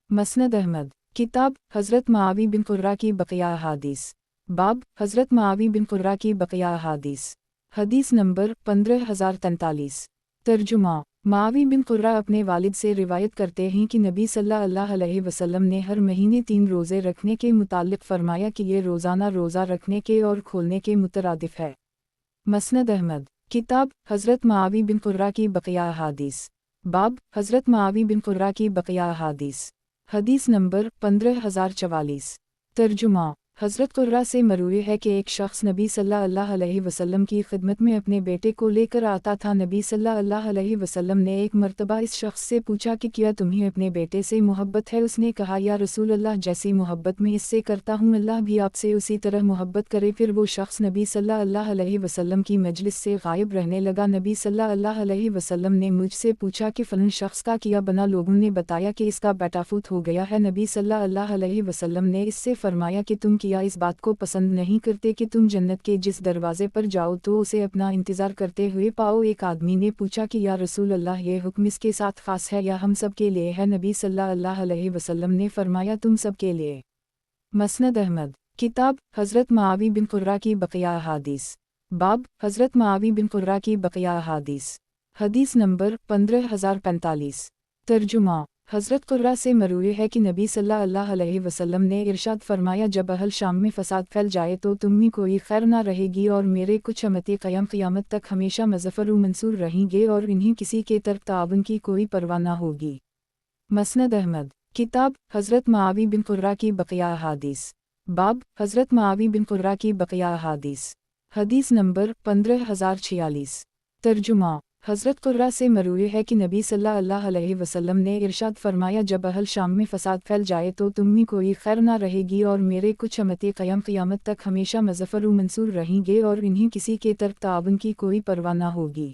मसनद अहमद। किताब हज़रत मुआवी बिन क़ुर्रा की बक़िया अहादीस। बाब हज़रत मुआवी बिन क़ुर्रा की बक़िया अहादीस। हदीस नंबर 15043। तर्जुमा। मुआवी बिन क़ुर्रा अपने वालिद से रिवायत करते हैं कि नबी सल्लल्लाहु अलैहि वसल्लम ने हर महीने 3 रोज़े रखने के मुताल्लिक़ फ़रमाया कि ये रोज़ाना रोज़ा रखने के और खोलने के मुतरादिफ़ है। मसनद अहमद। किताब हज़रत मुआवी बिन क़ुर्रा की बक़िया अहादीस। बाब हज़रत मुआवी बिन क़ुर्रा की बक़िया अहादीस। हदीस नंबर 15044। तर्जुमा। हज़रत क़ुर्रा से मरूए है कि एक शख्स नबी सल्लल्लाहु अलैहि वसल्लम की खिदमत में अपने बेटे को लेकर आता था। नबी सल्लल्लाहु अलैहि वसल्लम ने एक मरतबा इस शख्स से पूछा कि क्या तुम्हें अपने बेटे से मोहब्बत है। उसने कहा, या रसूल अल्लाह, जैसी मोहब्बत मैं इससे करता हूँ अल्लाह भी आपसे उसी तरह मोहब्बत करे। फिर वो शख्स नबी सल्लल्लाहु अलैहि वसल्लम की मजलिस से गायब रहने लगा। नबी सल्लल्लाहु अलैहि वसल्लम ने मुझसे पूछा कि फ़लन शख्स का किया बना। लोगों ने बताया कि इसका बेटा फौत हो गया है। नबी सल्लल्लाहु अलैहि वसल्लम ने इससे फरमाया कि तुम क्या इस बात को पसंद नहीं करते कि तुम जन्नत के जिस दरवाजे पर जाओ तो उसे अपना इंतज़ार करते हुए पाओ। एक आदमी ने पूछा कि या रसूल अल्लाह, ये हुक्म इसके साथ ख़ास है या हम सब के लिए है। नबी सल्लल्लाहु अलैहि वसल्लम ने फरमाया, तुम सब के लिए। मसनद अहमद। किताब हज़रत मुआवी बिन क़ुर्रा की बक़िया अहादीस। बाब हज़रत मुआवी बिन क़ुर्रा की बक़िया अहादीस। हदीस नंबर 15045। तर्जुमा। حضرت قرہ سے مروی ہے کہ نبی صلی اللہ علیہ وسلم نے ارشاد فرمایا جب اہل شام میں فساد پھیل جائے تو تم میں کوئی خیر نہ رہے گی اور میرے کچھ امتی قیامت تک ہمیشہ مظفر و منصور رہیں گے اور انہیں کسی کے ترک تعاون کی کوئی پرواہ نہ ہوگی۔ مسند احمد کتاب حضرت معاویہ بن قرہ کی بقیہ احادیث باب حضرت معاویہ بن قرہ کی بقیہ احادیث حدیث نمبر 15046 ترجمہ حضرت قرہ سے مروی ہے کہ نبی صلی اللہ علیہ وسلم نے ارشاد فرمایا جب اہل شام میں فساد پھیل جائے تو تم میں کوئی خیر نہ رہے گی اور میرے کچھ امتی قیامت تک ہمیشہ مظفر و منصور رہیں گے اور انہیں کسی کے ترک تعاون کی کوئی پرواہ نہ ہوگی۔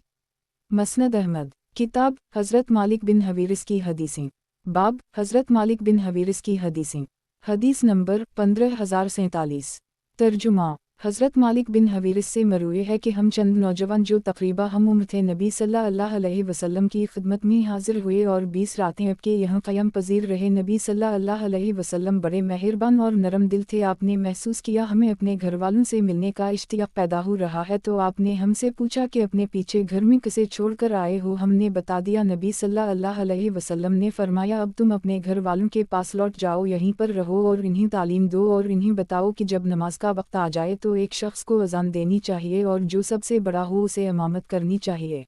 مسند احمد کتاب حضرت مالک بن حویرث کی حدیثیں باب حضرت مالک بن حویرث کی حدیثیں حدیث نمبر 15047 ترجمہ حضرت مالک بن حویرث سے مروی ہے کہ ہم چند نوجوان جو تقریباً ہم عمر تھے نبی صلی اللہ علیہ وسلم کی خدمت میں حاضر ہوئے اور 20 راتیں آپ کے یہاں قیام پذیر رہے۔ نبی صلی اللہ علیہ وسلم بڑے مہربان اور نرم دل تھے۔ آپ نے محسوس کیا ہمیں اپنے گھر والوں سے ملنے کا اشتیاق پیدا ہو رہا ہے تو آپ نے ہم سے پوچھا کہ اپنے پیچھے گھر میں کسے چھوڑ کر آئے ہو؟ ہم نے بتا دیا۔ نبی صلی اللہ علیہ وسلم نے فرمایا اب تم اپنے گھر والوں کے پاس لوٹ جاؤ، یہیں پر رہو اور انہیں تعلیم دو اور انہیں بتاؤ کہ جب نماز کا وقت آ جائے تو ایک شخص کو اذان دینی چاہیے اور جو سب سے بڑا ہو اسے امامت کرنی چاہیے۔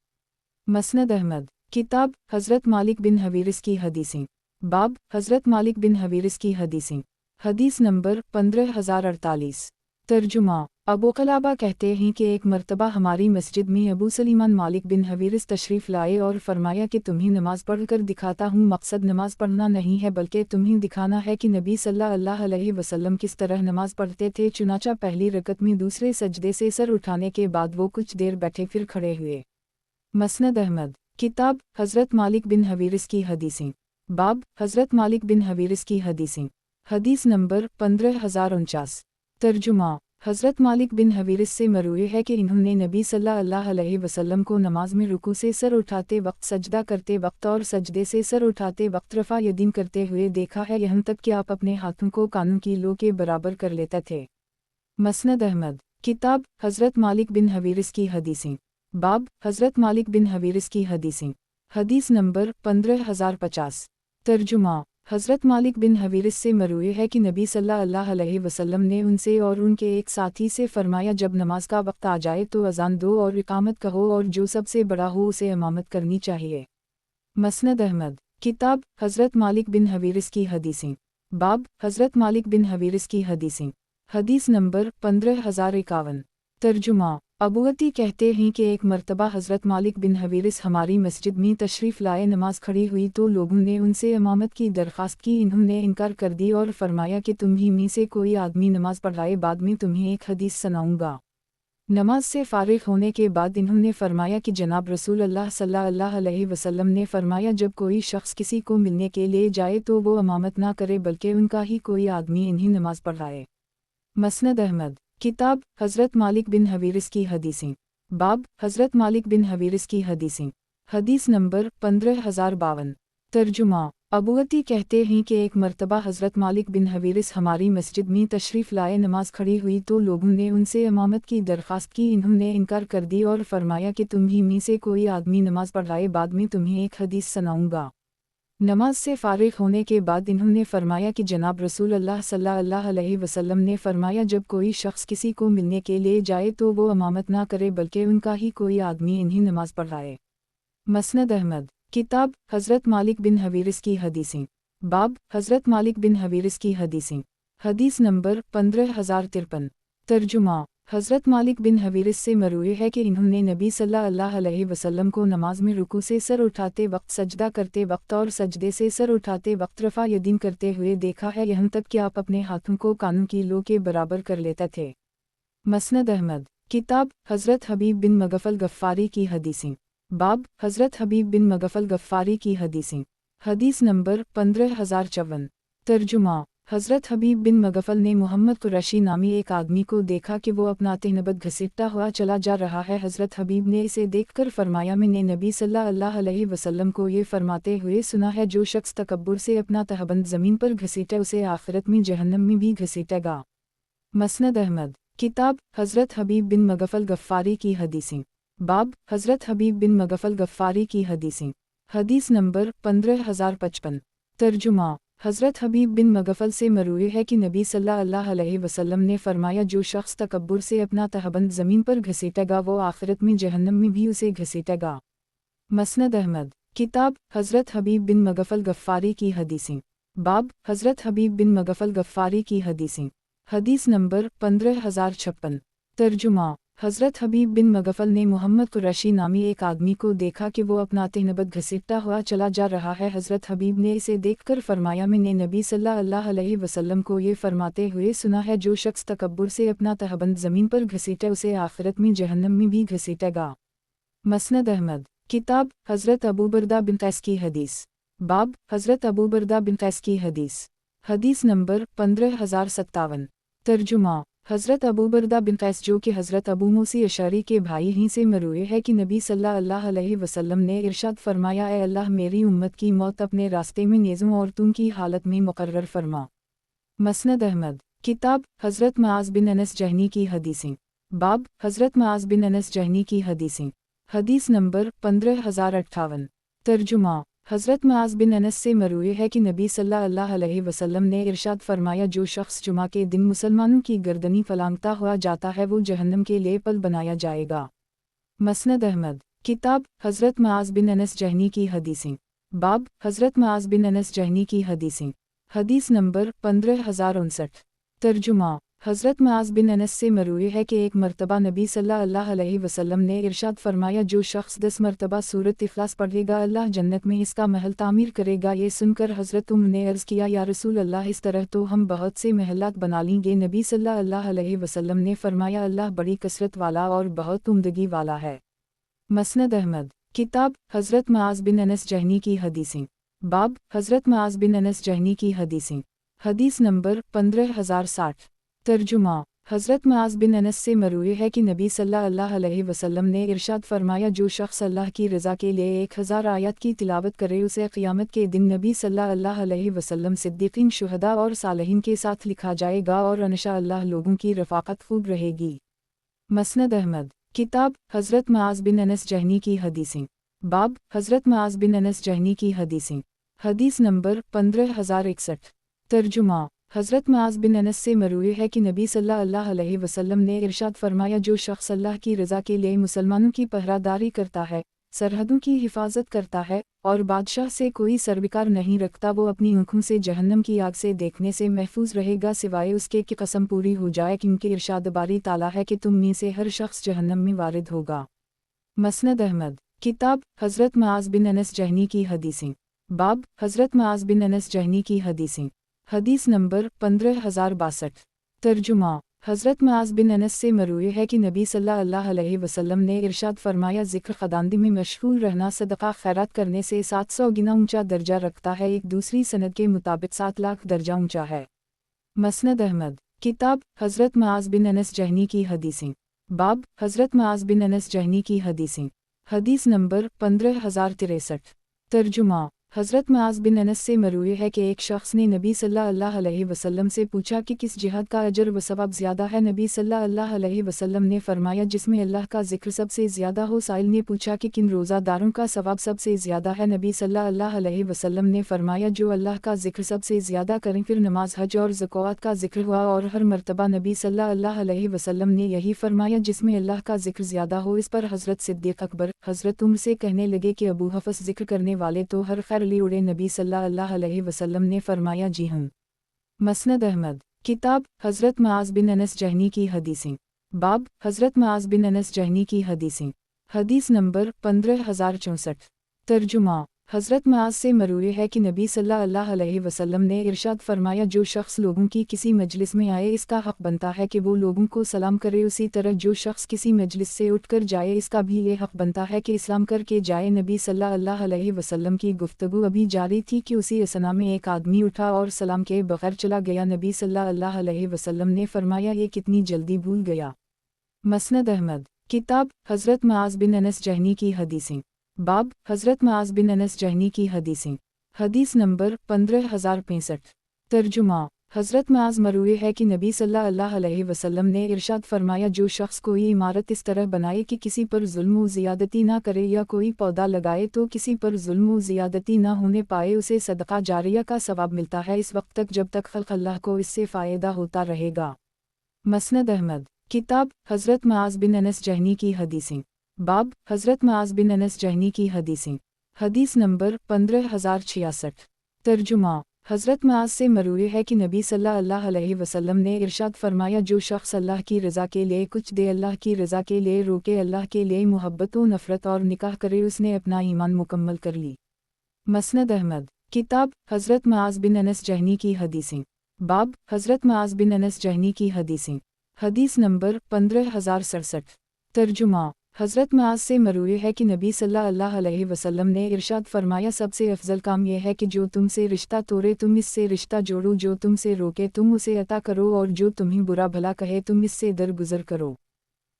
مسند احمد کتاب حضرت مالک بن حویرث کی حدیثیں باب حضرت مالک بن حویرث کی حدیثیں حدیث نمبر 15048 ترجمہ ابو قلابہ کہتے ہیں کہ ایک مرتبہ ہماری مسجد میں ابو سلیمان مالک بن حویرث تشریف لائے اور فرمایا کہ تمہیں نماز پڑھ کر دکھاتا ہوں۔ مقصد نماز پڑھنا نہیں ہے بلکہ تمہیں دکھانا ہے کہ نبی صلی اللہ علیہ وسلم کس طرح نماز پڑھتے تھے۔ چنانچہ پہلی رکعت میں دوسرے سجدے سے سر اٹھانے کے بعد وہ کچھ دیر بیٹھے پھر کھڑے ہوئے۔ مسند احمد کتاب حضرت مالک بن حویرث کی حدیثیں باب حضرت مالک بن حویرث کی حدیثیں حدیث نمبر 15049 ترجمہ حضرت مالک بن حویرث سے مروی ہے کہ انہوں نے نبی صلی اللہ علیہ وسلم کو نماز میں رکوع سے سر اٹھاتے وقت، سجدہ کرتے وقت اور سجدے سے سر اٹھاتے وقت رفع یدین کرتے ہوئے دیکھا ہے، یہاں تک کہ آپ اپنے ہاتھوں کو کانوں کی لو کے برابر کر لیتے تھے۔ مسند احمد کتاب حضرت مالک بن حویرث کی حدیثیں باب حضرت مالک بن حویرث کی حدیثیں حدیث نمبر 15050 ترجمہ حضرت مالک بن حویرث سے مروی ہے کہ نبی صلی اللہ علیہ وسلم نے ان سے اور ان کے ایک ساتھی سے فرمایا جب نماز کا وقت آ جائے تو اذان دو اور اقامت کہو اور جو سب سے بڑا ہو اسے امامت کرنی چاہیے۔ مسند احمد کتاب حضرت مالک بن حویرث کی حدیثیں باب حضرت مالک بن حویرث کی حدیثیں حدیث نمبر 15051 ترجمہ ابو عطی کہتے ہیں کہ ایک مرتبہ حضرت مالک بن حویرث ہماری مسجد میں تشریف لائے، نماز کھڑی ہوئی تو لوگوں نے ان سے امامت کی درخواست کی، انہوں نے انکار کر دی اور فرمایا کہ تمہیں میں سے کوئی آدمی نماز پڑھائے، بعد میں تمہیں ایک حدیث سناؤں گا۔ نماز سے فارغ ہونے کے بعد انہوں نے فرمایا کہ جناب رسول اللہ صلی اللہ علیہ وسلم نے فرمایا جب کوئی شخص کسی کو ملنے کے لیے جائے تو وہ امامت نہ کرے بلکہ ان کا ہی کوئی آدمی انہیں نماز پڑھائے۔ مسند احمد کتاب حضرت مالک بن حویرث کی حدیثیں باب حضرت مالک بن حویرث کی حدیثیں حدیث نمبر 15052 ترجمہ ابو عطی کہتے ہیں کہ ایک مرتبہ حضرت مالک بن حویرث ہماری مسجد میں تشریف لائے، نماز کھڑی ہوئی تو لوگوں نے ان سے امامت کی درخواست کی، انہوں نے انکار کر دی اور فرمایا کہ تمہیں میں سے کوئی آدمی نماز پڑھائے، بعد میں تمہیں ایک حدیث سناؤں گا۔ نماز سے فارغ ہونے کے بعد انہوں نے فرمایا کہ جناب رسول اللہ صلی اللہ علیہ وسلم نے فرمایا جب کوئی شخص کسی کو ملنے کے لیے جائے تو وہ امامت نہ کرے بلکہ ان کا ہی کوئی آدمی انہیں نماز پڑھائے۔ مسند احمد کتاب حضرت مالک بن حویرث کی حدیثیں باب حضرت مالک بن حویرث کی حدیثیں حدیث نمبر 15053 ترجمہ حضرت مالک بن حویرث سے مروی ہے کہ انہوں نے نبی صلی اللہ علیہ وسلم کو نماز میں رکوع سے سر اٹھاتے وقت، سجدہ کرتے وقت اور سجدے سے سر اٹھاتے وقت رفع یدین کرتے ہوئے دیکھا ہے، یہاں تک کہ آپ اپنے ہاتھوں کو کانوں کی لو کے برابر کر لیتے تھے۔ مسند احمد کتاب حضرت حبیب بن مغفل غفاری کی حدیثیں باب حضرت حبیب بن مغفل غفاری کی حدیثیں حدیث نمبر 15054 ترجمہ حضرت حبیب بن مغفل نے محمد قریشی نامی ایک آدمی کو دیکھا کہ وہ اپنا تہنبت گھسیٹتا ہوا چلا جا رہا ہے۔ حضرت حبیب نے اسے دیکھ کر فرمایا میں نے نبی صلی اللہ علیہ وسلم کو یہ فرماتے ہوئے سنا ہے جو شخص تکبر سے اپنا تہبند زمین پر گھسیٹے اسے آخرت میں جہنم میں بھی گھسیٹے گا۔ مسند احمد کتاب حضرت حبیب بن مغفل غفاری کی حدیثیں باب حضرت حبیب بن مغفل غفاری کی حدیثیں حدیث نمبر 15055 तर्जुमा। हज़रत हबीब बिन मगफल से मरूए है कि नबी सल्लल्लाहु अलैहि वसल्लम ने फरमाया, जो शख्स तकब्बुर से अपना तहबंद ज़मीन पर घसीटेगा वो आखिरत में जहन्नम में भी उसे घसीटेगा। मसनद अहमद। किताब हज़रत हबीब बिन मगफल गफ़ारी की हदीसें। बाब हज़रत हबीब बिन मगफल गफ़ारी की हदीसें। हदीस नंबर 15056। तर्जुमा। हज़रत हबीब बिन मगफल ने मोहम्मद कुरैशी नामी एक आदमी को देखा कि वो अपना तहबंद घसीटता हुआ चला जा रहा है। हज़रत हबीब ने इसे देखकर फरमाया, मैंने नबी सल्लल्लाहु अलैहि वसल्लम को ये फरमाते हुए सुना है, जो शख्स तकब्बुर से अपना तहबंद ज़मीन पर घसीटे उसे आखिरत में जहन्नम में भी घसीटेगा। मसनद अहमद। किताब हज़रत अबू बरदा बिन कैस की हदीस। बाब हज़रत अबू बरदा बिन कैस की हदीस। हदीस नंबर 15057। तर्जुमा। हज़रत अबू बरदा बिन कैस जो कि हज़रत अबू मूसा अशअरी के भाई ही से मरूए है कि नबी सल्लल्लाहु अलैहि वसल्लम ने इरशाद फरमाया, ए अल्लाह मेरी उम्मत की मौत अपने रास्ते में नेज़ों और तुम की हालत में मुकर्रर फरमा। मसनद अहमद। किताब हज़रत मुआज़ बिन अनस जहनी की हदीसें। बाब हज़रत मुआज़ बिन अनस जहनी की हदीसें। हदीस नंबर 15058। तर्जुमा। हज़रत मुआज़ बिन अनस से मरूए है कि नबी सल्लल्लाहु अलैहि वसल्लम ने इरशाद फरमाया, जो शख्स जुमा के दिन मुसलमानों की गर्दनी फलांगता हुआ जाता है वो जहन्नम के लिए पल बनाया जाएगा। मसनद अहमद। किताब हज़रत मुआज़ बिन अनस जहनी की हदीसें। बाब हज़रत मुआज़ बिन अनस जहनी की हदीसें। हदीस नंबर 15059। तर्जुमा। हज़रत मुआज़ बिन अनस से मरूए है कि एक मरतबा नबी सल्लल्लाहु अलैहि वसल्लम ने इरशाद फरमाया, जो शख्स 10 मरतबा सूरत इखलास पढ़ेगा अल्लाह जन्नत में इसका महल तामीर करेगा। ये सुनकर हज़रत उम्र ने अर्ज़ किया, या रसूल अल्लाह, इस तरह तो हम बहुत से महलात बना लेंगे। नबी सल्लल्लाहु अलैहि वसल्लम ने फरमाया, अल्लाह बड़ी कसरत वाला और बहुत उम्दगी वाला है। मसनद अहमद। किताब हज़रत मुआज़ बिन अनस जहनी की हदीसें। बाब हज़रत मुआज़ बिन अनस जहनी की हदीसें। हदीस नंबर 15060। तर्जुमा। हज़रत मुआज़ बिन अनस से मरूए है कि नबी सल्लल्लाहु अलैहि वसल्लम ने इरशाद फरमाया, जो शख्स अल्लाह की रज़ा के लिए 1000 आयत की तिलावत करे उसे क़यामत के दिन नबी सल्लल्लाहु अलैहि वसल्लम सिद्दीक़ीन, शुहदा और सालिहीन के साथ लिखा जाएगा और इंशाअल्लाह लोगों की रफ़ाक़त खूब रहेगी। मसनद अहमद। किताब हज़रत मुआज़ बिन अनस जहनी की हदीसें। बाब हज़रत मुआज़ बिन अनस जहनी की हदीसें। हदीस नंबर 15061। तर्जुमा। हज़रत मुआज़ बिन अनस से मरूए है कि नबी सल्लल्लाहु अलैहि वसल्लम ने इरशाद फरमाया, जो शख्स अल्लाह की रज़ा के लिए मुसलमानों की पहरादारी करता है, सरहदों की हिफाजत करता है और बादशाह से कोई सरबिकार नहीं रखता, वो अपनी आँखों से जहन्नम की आग से देखने से महफूज रहेगा सिवाय उसके कि कसम पूरी हो जाए, क्योंकि इरशाद बारी ताला है कि तुम में से हर शख्स जहन्नम में वारिद होगा। मसनद अहमद। किताब हज़रत मुआज़ बिन अनस जहनी की हदीसें। बाब हज़रत मुआज़ बिन अनस जहनी की हदीसें। हदीस नंबर 15062। तर्जुमा। हज़रत मुआज़ बिन अनस से मरूए है कि नबी सल्लल्लाहु अलैहि वसल्लम ने इरशाद फरमाया, ज़िक्र ख़दांदी में मशगूल रहना सदक़ा खैरात करने से 700 गुना ऊंचा दर्जा रखता है। एक दूसरी सनद के मुताबिक 7 लाख दर्जा ऊंचा है। मसनद अहमद। किताब हज़रत मुआज़ बिन अनस जहनी की हदीसें। बाब हज़रत मुआज़ बिन अनस जहनी की हदीसें। हदीस नंबर 15063। तर्जुमा। हज़रत मुआज़ बिन अनस से मरूए है कि एक शख्स ने नबी सल्लल्लाहु अलैहि वसल्लम से पूछा कि किस जिहाद का अजर व सवाब ज़्यादा है। नबी सल्लल्लाहु अलैहि वसल्लम ने फरमाया, जिसमें अल्लाह का जिक्र सबसे ज़्यादा हो। साइल ने पूछा कि किन रोज़ादारों का सवाब सबसे ज़्यादा है। नबी सल्लल्लाहु अलैहि वसल्लम ने फरमाया, जो अल्लाह का जिक्र सबसे ज़्यादा करें। फिर नमाज, हज और ज़कात का जिक्र हुआ और हर मरतबा नबी सल्लल्लाहु अलैहि वसल्लम ने यही फरमाया, जिसमें अल्लाह का जिक्र ज़्यादा हो। इस पर हज़रत सिद्दीक़ अकबर हज़रत उम्र से कहने लगे कि अबू हफ़्स, जिक्र करने वाले तो हर खैर ले उड़े। नबी सल्लल्लाहु अलैहि वसल्लम ने फरमाया, जी हाँ। मसनद अहमद। किताब हज़रत मुआज़ बिन अनस जहनी की हदीसें। बाब हज़रत मुआज़ बिन अनस जहनी की हदीसें। हदीस नंबर 15064। तर्जुमा। हज़रत मुआज़ से मरूए है कि नबी सल्लल्लाहु अलैहि वसल्लम ने इरशाद फरमाया, जो शख्स लोगों की किसी मजलिस में आए इसका हक़ बनता है कि वो लोगों को सलाम करे। उसी तरह जो शख्स किसी मजलिस से उठकर जाए इसका भी ये हक़ बनता है कि इस्लाम करके जाए। नबी सल्लल्लाहु अलैहि वसल्लम की गुफ्तगू अभी जारी थी कि उसी असना में एक आदमी उठा और सलाम के बग़ैर चला गया। नबी सल्लल्लाहु अलैहि वसल्लम ने फरमाया, ये कितनी जल्दी भूल गया। मसनद अहमद। किताब हज़रत मुआज़ बिन अनस जहनी की हदीसें। बाब हज़रत मुआज़ बिन अनस जहनी की हदीसें। हदीस नंबर 15065। तर्जुमा। حضرت معاذ مروی ہے کہ نبی صلی اللہ علیہ وسلم نے ارشاد فرمایا جو شخص کوئی عمارت اس طرح بنائے کہ کسی پر ظلم و زیادتی نہ کرے یا کوئی پودا لگائے تو کسی پر ظلم و زیادتی نہ ہونے پائے اسے صدقہ جاریہ کا ثواب ملتا ہے اس وقت تک جب تک خلق اللہ کو اس سے فائدہ ہوتا رہے گا۔ مسند احمد کتاب حضرت معاذ بن انس جہنی کی حدیثیں باب حضرت معاذ بن انس جہنی کی حدیثیں حدیث نمبر 15066 ترجمہ حضرت معاذ سے مروی ہے کہ نبی صلی اللہ علیہ وسلم نے ارشاد فرمایا جو شخص اللہ کی رضا کے لیے کچھ دے اللہ کی رضا کے لیے روکے اللہ کے لیے محبت و نفرت اور نکاح کرے اس نے اپنا ایمان مکمل کر لی۔ مسند احمد کتاب حضرت معاذ بن انس جہنی کی حدیثیں باب حضرت معاذ بن انس جہنی کی حدیثیں حدیث نمبر 15067 ترجمہ حضرت معاذ سے مروی ہے کہ نبی صلی اللہ علیہ وسلم نے ارشاد فرمایا سب سے افضل کام یہ ہے کہ جو تم سے رشتہ توڑے تم اس سے رشتہ جوڑو جو تم سے روکے تم اسے عطا کرو اور جو تمہیں برا بھلا کہے تم اس سے درگزر کرو۔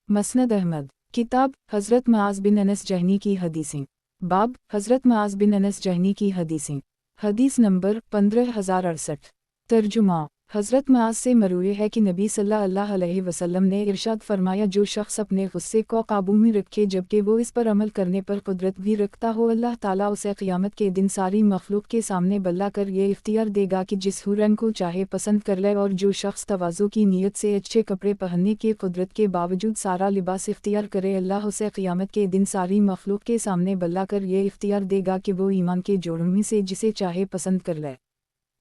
مسند احمد کتاب حضرت معاذ بن انس جہنی کی حدیثیں باب حضرت معاذ بن انس جہنی کی حدیثیں حدیث نمبر 15068 ترجمہ حضرت معاذ سے مروی ہے کہ نبی صلی اللہ علیہ وسلم نے ارشاد فرمایا جو شخص اپنے غصے کو قابو میں رکھے جبکہ وہ اس پر عمل کرنے پر قدرت بھی رکھتا ہو اللہ تعالیٰ اسے قیامت کے دن ساری مخلوق کے سامنے بلا کر یہ اختیار دے گا کہ جس رنگ کو چاہے پسند کر لے اور جو شخص تواضع کی نیت سے اچھے کپڑے پہننے کی قدرت کے باوجود سارا لباس اختیار کرے اللہ اسے قیامت کے دن ساری مخلوق کے سامنے بلا کر یہ اختیار دے گا کہ وہ ایمان کے جوڑوں میں سے جسے چاہے پسند کر لے۔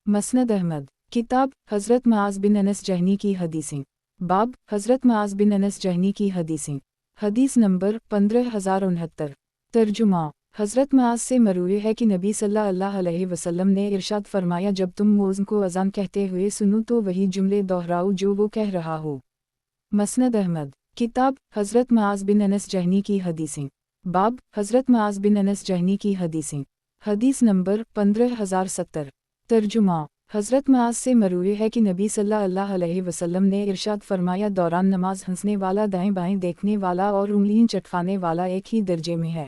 مسند احمد کتاب حضرت معاذ بن انس جہنی کی حدیثیں باب حضرت معاذ بن انس جہنی کی حدیثیں حدیث نمبر 15069 ترجمہ حضرت معاذ سے مروی ہے کہ نبی صلی اللہ علیہ وسلم نے ارشاد فرمایا جب تم مؤذن کو اذان کہتے ہوئے سنو تو وہی جملے دہراؤ جو وہ کہہ رہا ہو۔ مسند احمد کتاب حضرت معاذ بن انس جہنی کی حدیثیں باب حضرت معاذ بن انس جہنی کی حدیثیں حدیث نمبر 15070 ترجمہ حضرت معاذ سے مروی ہے کہ نبی صلی اللہ علیہ وسلم نے ارشاد فرمایا دوران نماز ہنسنے والا دائیں بائیں دیکھنے والا اور انگلیاں چٹکانے والا ایک ہی درجے میں ہے۔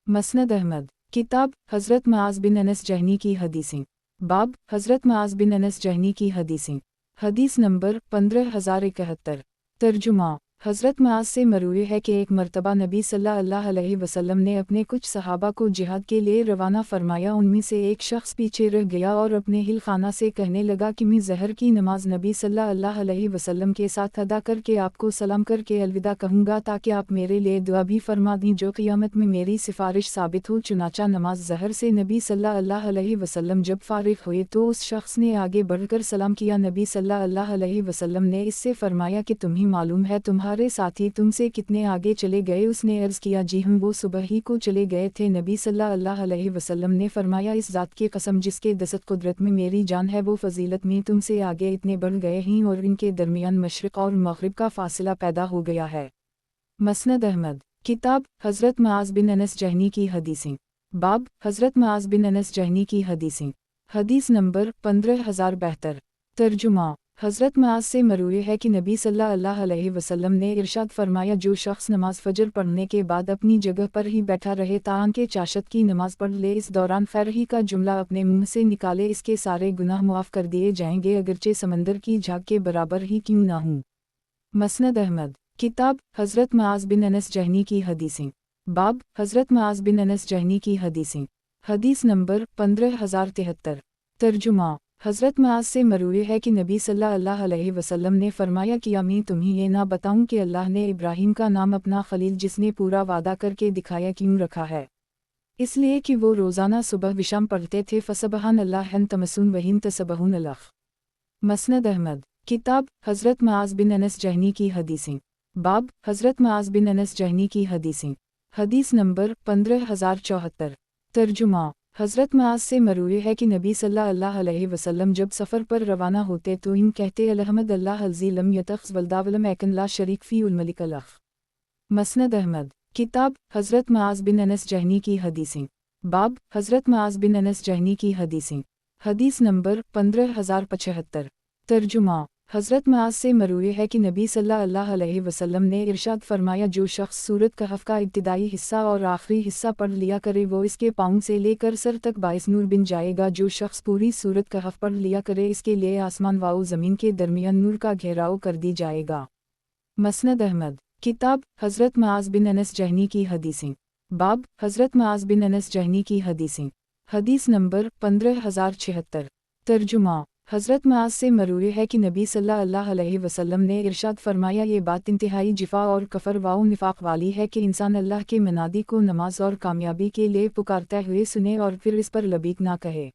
مسند احمد کتاب حضرت معاذ بن انس جہنی کی حدیثیں باب حضرت معاذ بن انس جہنی کی حدیثیں حدیث نمبر 15071 ترجمہ حضرت معاذ سے مروی ہے کہ ایک مرتبہ نبی صلی اللہ علیہ وسلم نے اپنے کچھ صحابہ کو جہاد کے لیے روانہ فرمایا ان میں سے ایک شخص پیچھے رہ گیا اور اپنے ہل خانہ سے کہنے لگا کہ میں ظہر کی نماز نبی صلی اللہ علیہ وسلم کے ساتھ ادا کر کے آپ کو سلام کر کے الوداع کہوں گا تاکہ آپ میرے لیے دعا بھی فرما دیں جو قیامت میں میری سفارش ثابت ہو چنانچہ نماز ظہر سے نبی صلی اللہ علیہ وسلم جب فارغ ہوئے تو اس شخص نے آگے بڑھ کر سلام کیا نبی صلی اللہ علیہ وسلم نے اس سے فرمایا کہ تمہیں معلوم ہے تمہارے ساتھی تم سے کتنے آگے چلے گئے اس نے عرض کیا جی ہم وہ صبح ہی کو چلے گئے تھے نبی صلی اللہ علیہ وسلم نے فرمایا اس ذات کی قسم جس کے دست قدرت میں میری جان ہے وہ فضیلت میں تم سے آگے اتنے بڑھ گئے ہیں اور ان کے درمیان مشرق اور مغرب کا فاصلہ پیدا ہو گیا ہے۔ مسند احمد کتاب حضرت معاذ بن انس جہنی کی حدیثیں باب حضرت معاذ بن انس جہنی کی حدیثیں حدیث نمبر 15072 ترجمہ حضرت معاذ سے مروی ہے کہ نبی صلی اللہ علیہ وسلم نے ارشاد فرمایا جو شخص نماز فجر پڑھنے کے بعد اپنی جگہ پر ہی بیٹھا رہے تاکہ چاشت کی نماز پڑھ لے اس دوران خیر ہی کا جملہ اپنے منہ سے نکالے اس کے سارے گناہ معاف کر دیے جائیں گے اگرچہ سمندر کی جھاگ کے برابر ہی کیوں نہ ہوں۔ مسند احمد کتاب حضرت معاذ بن انس جہنی کی حدیثیں باب حضرت معاذ بن انس جہنی کی حدیثیں حدیث نمبر 15073 ترجمہ حضرت معاذ سے مروی ہے کہ نبی صلی اللہ علیہ وسلم نے فرمایا کہ میں تمہیں یہ نہ بتاؤں کہ اللہ نے ابراہیم کا نام اپنا خلیل جس نے پورا وعدہ کر کے دکھایا کیوں رکھا ہے؟ اس لیے کہ وہ روزانہ صبح و شام پڑھتے تھے فسبحان اللہ حین تمسون وحین تسبحون اللہ۔ مسند احمد کتاب حضرت معاذ بن انس جہنی کی حدیثیں باب حضرت معاذ بن انس جہنی کی حدیثیں حدیث نمبر 15074 ترجمہ حضرت معاذ سے مروی ہے کہ نبی صلی اللہ علیہ وسلم جب سفر پر روانہ ہوتے تو ان کہتے الحمد اللہ الذی لم یتخذ ولدا ولم یکن لا شریک فی الملک الہ۔ مسند احمد کتاب حضرت معاذ بن انس جہنی کی حدیثیں باب حضرت معاذ بن انس جہنی کی حدیثیں حدیث نمبر 15075 ترجمہ हज़रत मुआज़ से मरूए है कि नबी सल्लल्लाहु अलैहि वसल्लम ने इरशाद फरमाया, जो शख्स सूरत कहफ का इब्तिदाई हिस्सा और आखिरी हिस्सा पढ़ लिया करे वो इसके पाँव से लेकर सर तक बाइस नूर बिन जाएगा। जो शख्स पूरी सूरत कहफ पढ़ लिया करे इसके लिए आसमान व ज़मीन के दरमियान नूर का घेराव कर दी जाएगा। मसनद अहमद। किताब हज़रत मुआज़ बिन अनस जहनी की हदीसें। बाब हज़रत मुआज़ बिन अनस जहनी की हदीसें। हदीस नंबर 15076। तर्जुमा। हज़रत मुआज़ से मरूए है कि नबी सल्लल्लाहु अलैहि वसल्लम ने इरशाद फरमाया, ये बात इंतहाई जिफा और कफर व निफाक वाली है कि इंसान अल्लाह के मनादी को नमाज और कामयाबी के लिए पुकारते हुए सुने और फिर इस पर लबीक ना कहे।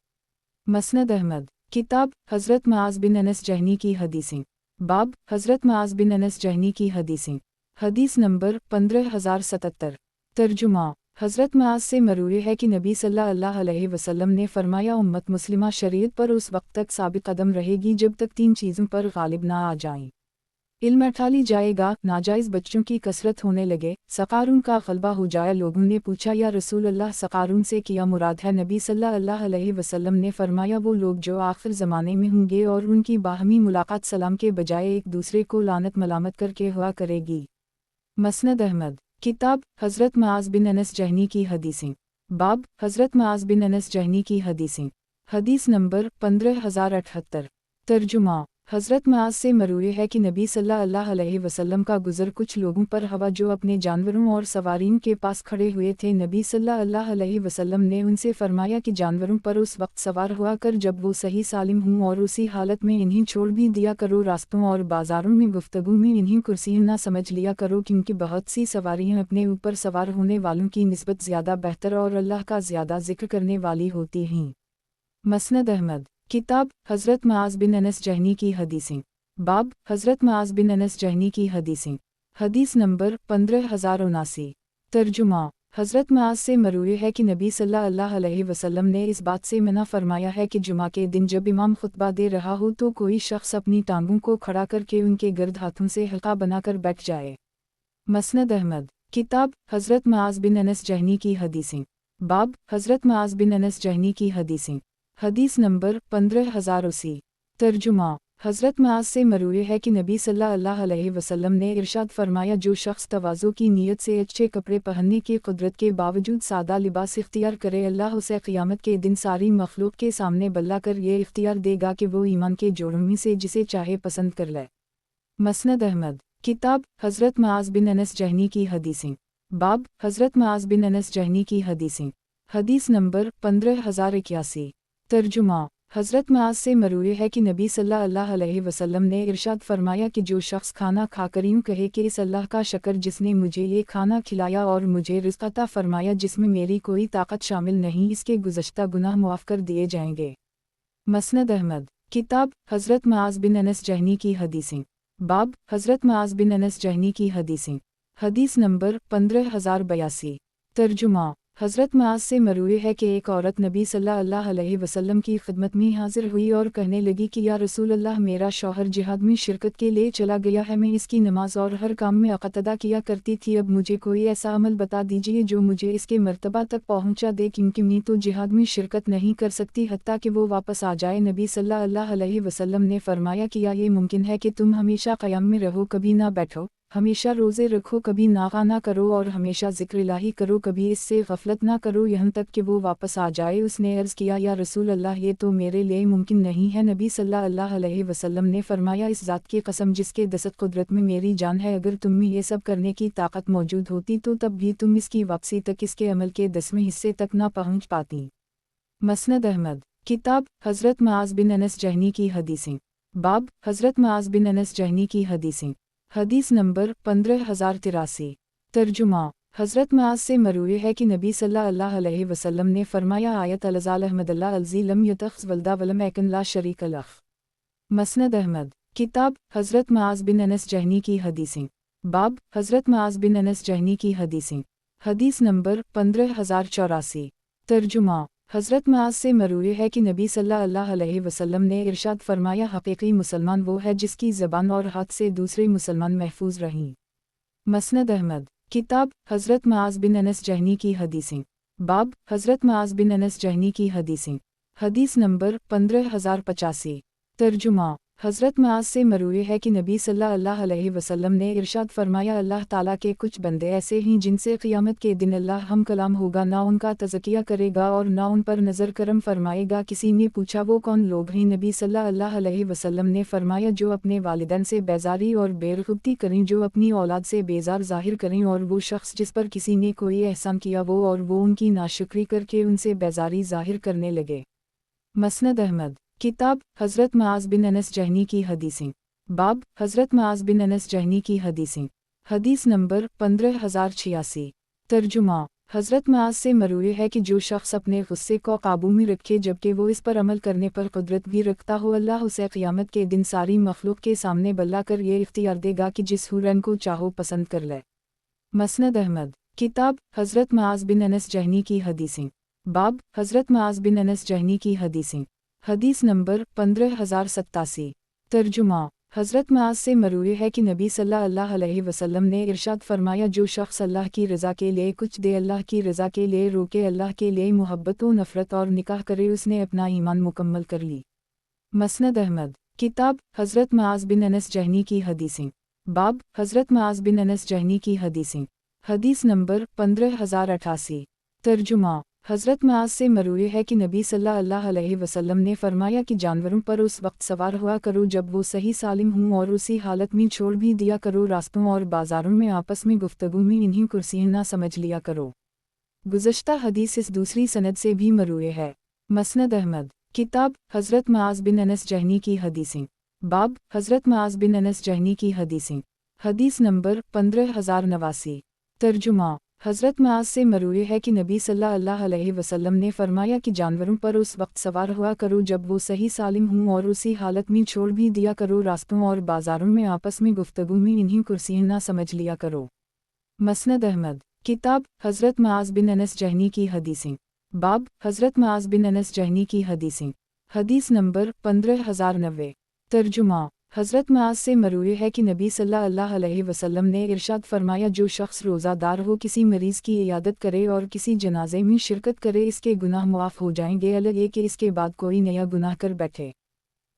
मसनद अहमद। किताब हज़रत मुआज़ बिन अनस जहनी की हदीसें। बाब हज़रत मुआज़ बिन अनस जहनी की हदीसें। हदीस नंबर 15077। तर्जुमा। हज़रत मुआज़ से मरूए है कि नबी सल्लल्लाहु अलैहि वसल्लम ने फरमाया, उम्मत मुस्लिमा शरीयत पर उस वक्त तक साबित कदम रहेगी जब तक तीन चीज़ों पर गालिब ना आ जाएं। इल्म ठाली जाएगा, नाजायज़ बच्चों की कसरत होने लगे, सकारून का गलबा हो जाए। लोगों ने पूछा, या रसूल अल्लाह सकारून से क्या मुराद है? नबी सल्लल्लाहु अलैहि वसल्लम ने फरमाया, वो लोग जो आखिर ज़माने में होंगे और उनकी बाहमी मुलाकात सलाम के बजाय एक दूसरे को लानत मलामत करके हुआ करेगी। मसनद अहमद। किताब हज़रत मुआज़ बिन अनस जहनी की हदीसें। बाब हज़रत मुआज़ बिन अनस जहनी की हदीसें। हदीस नंबर 15078। तर्जुमा। हज़रत मुआज़ से मरूए है कि नबी सल्लल्लाहु अलैहि वसल्लम का गुज़र कुछ लोगों पर हवा जो अपने जानवरों और सवारीन के पास खड़े हुए थे। नबी सल्लल्लाहु अलैहि वसल्लम ने उनसे फरमाया कि जानवरों पर उस वक्त सवार हुआ कर जब वो सही सालिम हों और उसी हालत में इन्हें छोड़ भी दिया करो। रास्तों और बाज़ारों में गुफ्तगू में इन्हें कुर्सियाँ ना समझ लिया करो, क्योंकि बहुत सी सवारियाँ अपने ऊपर सवार होने वालों की निस्बत ज़्यादा बेहतर और अल्लाह का ज़्यादा जिक्र करने वाली होती हैं। मसनद अहमद। किताब हज़रत मुआज़ बिन अनस जहनी की हदीसें। बाब हज़रत मुआज़ बिन अनस जहनी की हदीसें। हदीस नंबर 15079। तर्जुमा। हज़रत मुआज़ से मरूए है कि नबी सल्लल्लाहु अलैहि वसल्लम ने इस बात से मना फरमाया है कि जुमा के दिन जब इमाम खुतबा दे रहा हो तो कोई शख्स अपनी टांगों को खड़ा करके उनके गर्द हाथों से हल्का बनाकर बैठ जाए। मसनद अहमद। किताब हज़रत मुआज़ बिन अनस जहनी की हदीसें। बाब हज़रत मुआज़ बिन अनस जहनी की हदीसें। हदीस नंबर 15080। तर्जुमा। हज़रत मुआज़ से मरूए है कि नबी सल्लल्लाहु अलैहि वसल्लम ने इरशाद फरमाया, जो शख्स तवाज़ो की नीयत से अच्छे कपड़े पहनने की कुदरत के बावजूद सादा लिबास इख्तियार करे, अल्लाह उसे क़यामत के दिन सारी मखलूक के सामने बल्ला कर ये इख्तियार देगा कि वो ईमान के जोड़ों में से जिसे चाहे पसंद कर ले। मसनद अहमद। किताब हज़रत मुआज़ बिन अनस जहनी की हदीसें। बाब हज़रत मुआज़ बिन अनस जहनी की हदीसें। हदीस नंबर 15081। तर्जुमा। हज़रत मुआज़ से मरूए है कि नबी सल्लल्लाहु अलैहि वसल्लम ने इरशाद फरमाया कि जो शख्स खाना खाकर यूँ कहे कि इस अल्लाह का शक्र जिसने मुझे ये खाना खिलाया और मुझे रिज़्क़ अता फरमाया जिसमें मेरी कोई ताकत शामिल नहीं, इसके गुज़श्ता गुनाह मुआफ़ कर दिए जाएंगे। मसनद अहमद। किताब हज़रत मुआज़ बिन अनस जहनी की हदीसें। बाब हज़रत मुआज़ बिन अनस जहनी की हदीसें। हदीस नंबर 15082। तर्जुमा। हज़रत मुआज़ से मरूए है कि एक औरत नबी सल्लल्लाहु अलैहि वसल्लम की खिदमत में हाजिर हुई और कहने लगी कि या रसूल अल्लाह, मेरा शौहर जिहाद में शिरकत के लिए चला गया है, मैं इसकी नमाज और हर काम में अक़दा किया करती थी, अब मुझे कोई ऐसा अमल बता दीजिए जो मुझे इसके मर्तबा तक पहुँचा दे, क्योंकि मैं तो जिहाद में शिरकत नहीं कर सकती हत्ता कि वो वापस आ जाए। नबी सल्लल्लाहु अलैहि वसल्लम ने फरमाया कि या ये मुमकिन है कि तुम हमेशा क़याम में रहो, कभी ना बैठो, हमेशा रोज़े रखो, कभी नागा ना करो और हमेशा ज़िक्र इलाही करो, कभी इससे गफलत ना करो यहाँ तक कि वो वापस आ जाए। उसने अर्ज़ किया, या रसूल अल्लाह, ये तो मेरे लिए मुमकिन नहीं है। नबी सल्लल्लाहु अलैहि वसल्लम ने फरमाया, इस ज़ात की कसम जिसके दस्त कुदरत में मेरी जान है, अगर तुम में ये सब करने की ताकत मौजूद होती तो तब भी तुम इसकी वापसी तक इसके अमल के 10वें हिस्से तक ना पहुँच पाती। मसनद अहमद। किताब हज़रत मुआज़ बिन अनस जहनी की हदीसें। बाब हज़रत मुआज़ बिन अनस जहनी की हदीसें। हदीस नंबर 15083। तर्जुमा। हज़रत मुआज़ से मरूए है कि नबी सल्लल्लाहु अलैहि वसल्लम ने फरमाया, आयत अलज़ाल अहमदल्ला अलज़ी लम यतख़्ज़ वल्दा वलम एकन ला शरीक लह। मसनद अहमद। किताब हज़रत मुआज़ बिन अनस जहनी की हदीसें। बाब हज़रत मुआज़ बिन अनस जहनी की हदीसें। हदीस नंबर 15084। तर्जुमा। हज़रत मुआज़ से मरूए है कि नबी सल्लल्लाहु अलैहि वसल्लम ने इरशाद फरमाया, हक़ीक़ी मुसलमान वो है जिसकी ज़बान और हाथ से दूसरे मुसलमान महफूज रहें। मसनद अहमद। किताब हज़रत मुआज़ बिन अनस जहनी की हदीसें। बाब हज़रत मुआज़ बिन अनस जहनी की हदीसें। हदीस नंबर 15085। तर्जुमा। حضرت معاذ سے مروی ہے کہ نبی صلی اللہ علیہ وسلم نے ارشاد فرمایا اللہ تعالیٰ کے کچھ بندے ایسے ہیں جن سے قیامت کے دن اللہ ہم کلام ہوگا، نہ ان کا تزکیہ کرے گا اور نہ ان پر نظر کرم فرمائے گا۔ کسی نے پوچھا وہ کون لوگ ہیں؟ نبی صلی اللہ علیہ وسلم نے فرمایا جو اپنے والدین سے بیزاری اور بے رغبتی کریں، جو اپنی اولاد سے بیزار ظاہر کریں، اور وہ شخص جس پر کسی نے کوئی احسان کیا اور وہ ان کی ناشکری کر کے ان سے بیزاری ظاہر کرنے لگے۔ مسند احمد کتاب حضرت معاذ بن انس جہنی کی حدیثیں، باب حضرت معاذ بن انس جہنی کی حدیثیں، حدیث نمبر 15086۔ ترجمہ حضرت معاذ سے مروی ہے کہ جو شخص اپنے غصے کو قابو میں رکھے جبکہ وہ اس پر عمل کرنے پر قدرت بھی رکھتا ہو، اللہ اسے قیامت کے دن ساری مخلوق کے سامنے بلا کر یہ اختیار دے گا کہ جس حورن کو چاہو پسند کر لے۔ مسند احمد کتاب حضرت معاذ بن انس جہنی کی حدیثیں، باب حضرت معاذ بن انس جہنی کی حدیثیں، حدیث نمبر 15087۔ ترجمہ حضرت معاذ سے مروی ہے کہ نبی صلی اللہ علیہ وسلم نے ارشاد فرمایا جو شخص اللہ کی رضا کے لیے کچھ دے، اللہ کی رضا کے لیے روکے، اللہ کے لیے محبت و نفرت اور نکاح کرے، اس نے اپنا ایمان مکمل کر لی۔ مسند احمد کتاب حضرت معاذ بن انس جہنی کی حدیثیں، باب حضرت معاذ بن انس جہنی کی حدیثیں، حدیث نمبر 15088۔ ترجمہ حضرت معاذ سے مروی ہے کہ نبی صلی اللہ علیہ وسلم نے فرمایا کہ جانوروں پر اس وقت سوار ہوا کرو جب وہ صحیح سالم ہوں اور اسی حالت میں چھوڑ بھی دیا کرو، راستوں اور بازاروں میں آپس میں گفتگو میں انہیں کرسیاں نہ سمجھ لیا کرو۔ گزشتہ حدیث اس دوسری سند سے بھی مروی ہے۔ مسند احمد کتاب حضرت معاذ بن انس جہنی کی حدیثیں، باب حضرت معاذ بن انس جہنی کی حدیثیں، حدیث نمبر 15089۔ ترجمہ حضرت معاذ سے مروی ہے کہ نبی صلی اللہ علیہ وسلم نے فرمایا کہ جانوروں پر اس وقت سوار ہوا کرو جب وہ صحیح سالم ہوں اور اسی حالت میں چھوڑ بھی دیا کرو، راستوں اور بازاروں میں آپس میں گفتگو میں انہیں کرسیاں نہ سمجھ لیا کرو۔ مسند احمد کتاب حضرت معاذ بن انس جہنی کی حدیثیں، باب حضرت معاذ بن انس جہنی کی حدیثیں، حدیث نمبر 15090۔ ترجمہ حضرت معاذ سے مروی ہے کہ نبی صلی اللہ علیہ وسلم نے ارشاد فرمایا جو شخص روزہ دار ہو کسی مریض کی عیادت کرے اور کسی جنازے میں شرکت کرے، اس کے گناہ معاف ہو جائیں گے، الگ یہ کہ اس کے بعد کوئی نیا گناہ کر بیٹھے۔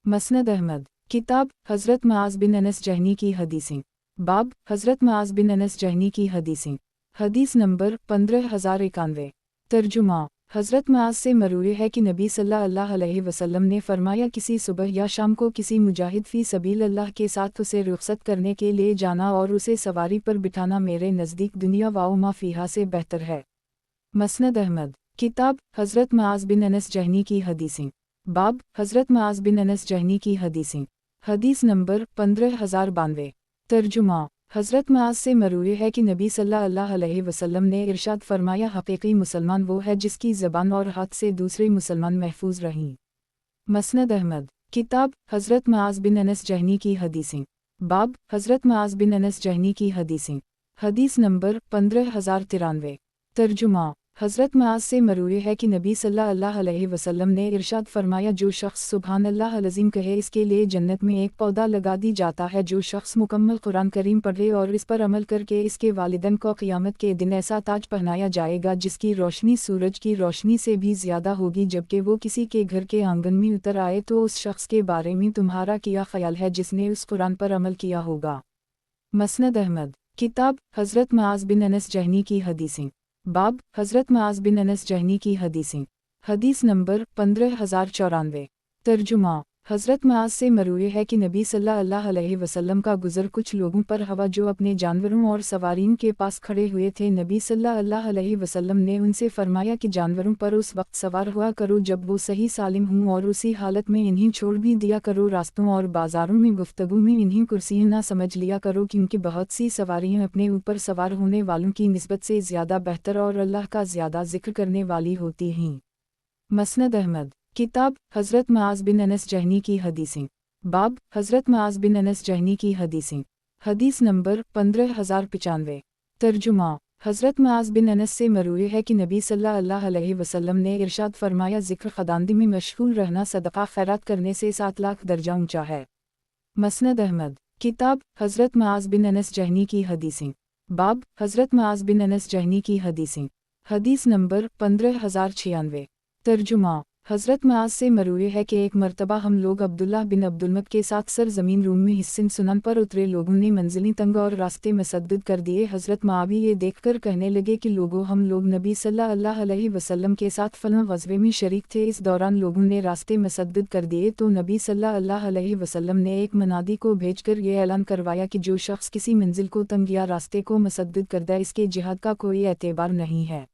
مسند احمد کتاب حضرت معاذ بن انس جہنی کی حدیثیں، باب حضرت معاذ بن انس جہنی کی حدیثیں، حدیث نمبر 15091۔ ترجمہ حضرت معاذ سے مروی ہے کہ نبی صلی اللہ علیہ وسلم نے فرمایا کسی صبح یا شام کو کسی مجاہد فی سبیل اللہ کے ساتھ اسے رخصت کرنے کے لیے جانا اور اسے سواری پر بٹھانا میرے نزدیک دنیا و ما فیہا سے بہتر ہے۔ مسند احمد کتاب حضرت معاذ بن انس جہنی کی حدیثیں، باب حضرت معاذ بن انس جہنی کی حدیثیں، حدیث نمبر 15092۔ ترجمہ حضرت معاذ سے مروی ہے کہ نبی صلی اللہ علیہ وسلم نے ارشاد فرمایا حقیقی مسلمان وہ ہے جس کی زبان اور ہاتھ سے دوسرے مسلمان محفوظ رہیں۔ مسند احمد کتاب حضرت معاذ بن انس جہنی کی حدیثیں، باب حضرت معاذ بن انس جہنی کی حدیثیں، حدیث نمبر 15093۔ ترجمہ حضرت معاذ سے مروی ہے کہ نبی صلی اللہ علیہ وسلم نے ارشاد فرمایا جو شخص سبحان اللہ العظیم کہے اس کے لیے جنت میں ایک پودا لگا دی جاتا ہے، جو شخص مکمل قرآن کریم پڑھے اور اس پر عمل کر کے اس کے والدین کو قیامت کے دن ایسا تاج پہنایا جائے گا جس کی روشنی سورج کی روشنی سے بھی زیادہ ہوگی، جبکہ وہ کسی کے گھر کے آنگن میں اتر آئے تو اس شخص کے بارے میں تمہارا کیا خیال ہے جس نے اس قرآن پر عمل کیا ہوگا۔ مسند احمد کتاب حضرت معاذ بن انس جہنی کی حدیثیں، باب حضرت معاذ بن انس جہنی کی حدیثیں، حدیث نمبر 15094۔ ترجمہ حضرت معاذ سے مروی ہے کہ نبی صلی اللہ علیہ وسلم کا گزر کچھ لوگوں پر ہوا جو اپنے جانوروں اور سوارین کے پاس کھڑے ہوئے تھے، نبی صلی اللہ علیہ وسلم نے ان سے فرمایا کہ جانوروں پر اس وقت سوار ہوا کرو جب وہ صحیح سالم ہوں اور اسی حالت میں انہیں چھوڑ بھی دیا کرو، راستوں اور بازاروں میں گفتگو میں انہیں کرسیاں نہ سمجھ لیا کرو، کیونکہ بہت سی سواریاں اپنے اوپر سوار ہونے والوں کی نسبت سے زیادہ بہتر اور اللہ کا زیادہ ذکر کرنے والی ہوتی ہیں۔ مسند احمد کتاب حضرت معاذ بن انس جہنی کی حدیثیں، باب حضرت معاذ بن انس جہنی کی حدیثیں، حدیث نمبر 15095۔ ترجمہ حضرت معاذ بن انس سے مروی ہے کہ نبی صلی اللہ علیہ وسلم نے ارشاد فرمایا ذکر خداوندی میں مشغول رہنا صدقہ خیرات کرنے سے 7 لاکھ درجہ اونچا ہے۔ مسند احمد کتاب حضرت معاذ بن انس جہنی کی حدیثیں، باب حضرت معاذ بن انس جہنی کی حدیثیں، حدیث نمبر 15096۔ ترجمہ حضرت معاذ سے مروی ہے کہ ایک مرتبہ ہم لوگ عبداللہ بن عبدالمت کے ساتھ سرزمین روم میں حصن سنن پر اترے، لوگوں نے منزلیں تنگ اور راستے مسدد کر دیے۔ حضرت معاویہ یہ دیکھ کر کہنے لگے کہ لوگوں، ہم لوگ نبی صلی اللہ علیہ وسلم کے ساتھ فلاں غزوے میں شریک تھے، اس دوران لوگوں نے راستے مسدد کر دیے تو نبی صلی اللہ علیہ وسلم نے ایک منادی کو بھیج کر یہ اعلان کروایا کہ جو شخص کسی منزل کو تنگ یا راستے کو مسدد کردہ، اس کے جہاد کا کوئی اعتبار نہیں ہے۔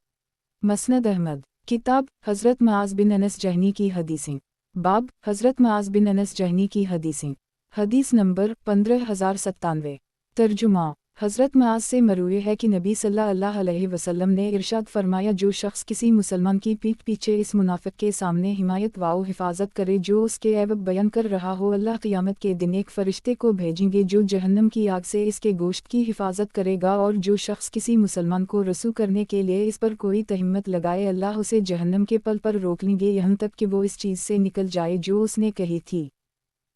مسند احمد کتاب حضرت معاذ بن انس جہنی کی حدیثیں، باب حضرت معاذ بن انس جہنی کی حدیثیں۔ حدیث نمبر 15097۔ ترجمہ حضرت معاذ سے مروی ہے کہ نبی صلی اللہ علیہ وسلم نے ارشاد فرمایا، جو شخص کسی مسلمان کی پیٹھ پیچھے اس منافق کے سامنے حمایت و حفاظت کرے جو اس کے عیب بیان کر رہا ہو، اللہ قیامت کے دن ایک فرشتے کو بھیجیں گے جو جہنم کی آگ سے اس کے گوشت کی حفاظت کرے گا، اور جو شخص کسی مسلمان کو رسوا کرنے کے لیے اس پر کوئی تہمت لگائے، اللہ اسے جہنم کے پل پر روک لیں گے یہاں تک کہ وہ اس چیز سے نکل جائے جو اس نے کہی تھی۔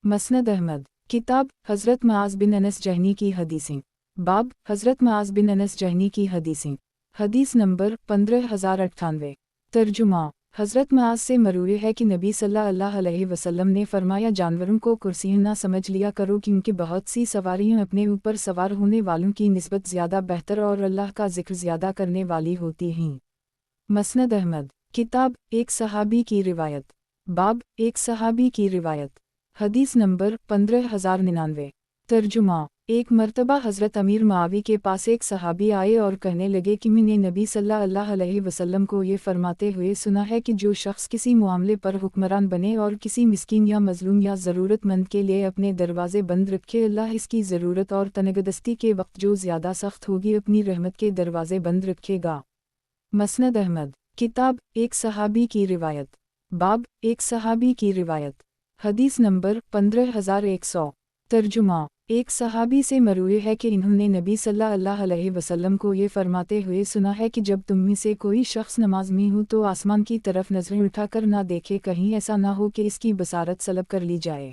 مسند احمد کتاب حضرت معاذ بن انس جہنی کی حدیثیں، باب حضرت معاذ بن انس جہنی کی حدیثیں۔ حدیث نمبر 15098۔ ترجمہ حضرت معاذ سے مروی ہے کہ نبی صلی اللہ علیہ وسلم نے فرمایا، جانوروں کو کرسیاں نہ سمجھ لیا کرو، کیونکہ بہت سی سواریاں اپنے اوپر سوار ہونے والوں کی نسبت زیادہ بہتر اور اللہ کا ذکر زیادہ کرنے والی ہوتی ہیں۔ مسند احمد کتاب ایک صحابی کی روایت، باب ایک صحابی کی روایت۔ حدیث نمبر 15099۔ ترجمہ ایک مرتبہ حضرت امیر معاویہ کے پاس ایک صحابی آئے اور کہنے لگے کہ میں نے نبی صلی اللہ علیہ وسلم کو یہ فرماتے ہوئے سنا ہے کہ جو شخص کسی معاملے پر حکمران بنے اور کسی مسکین یا مظلوم یا ضرورت مند کے لیے اپنے دروازے بند رکھے، اللہ اس کی ضرورت اور تنگدستی کے وقت جو زیادہ سخت ہوگی اپنی رحمت کے دروازے بند رکھے گا۔ مسند احمد کتاب ایک صحابی کی روایت، باب ایک صحابی کی روایت۔ حدیث نمبر 15100۔ ترجمہ ایک صحابی سے مروی ہے کہ انہوں نے نبی صلی اللہ علیہ وسلم کو یہ فرماتے ہوئے سنا ہے کہ جب تم میں سے کوئی شخص نماز میں ہو تو آسمان کی طرف نظریں اٹھا کر نہ دیکھے، کہیں ایسا نہ ہو کہ اس کی بصارت سلب کر لی جائے۔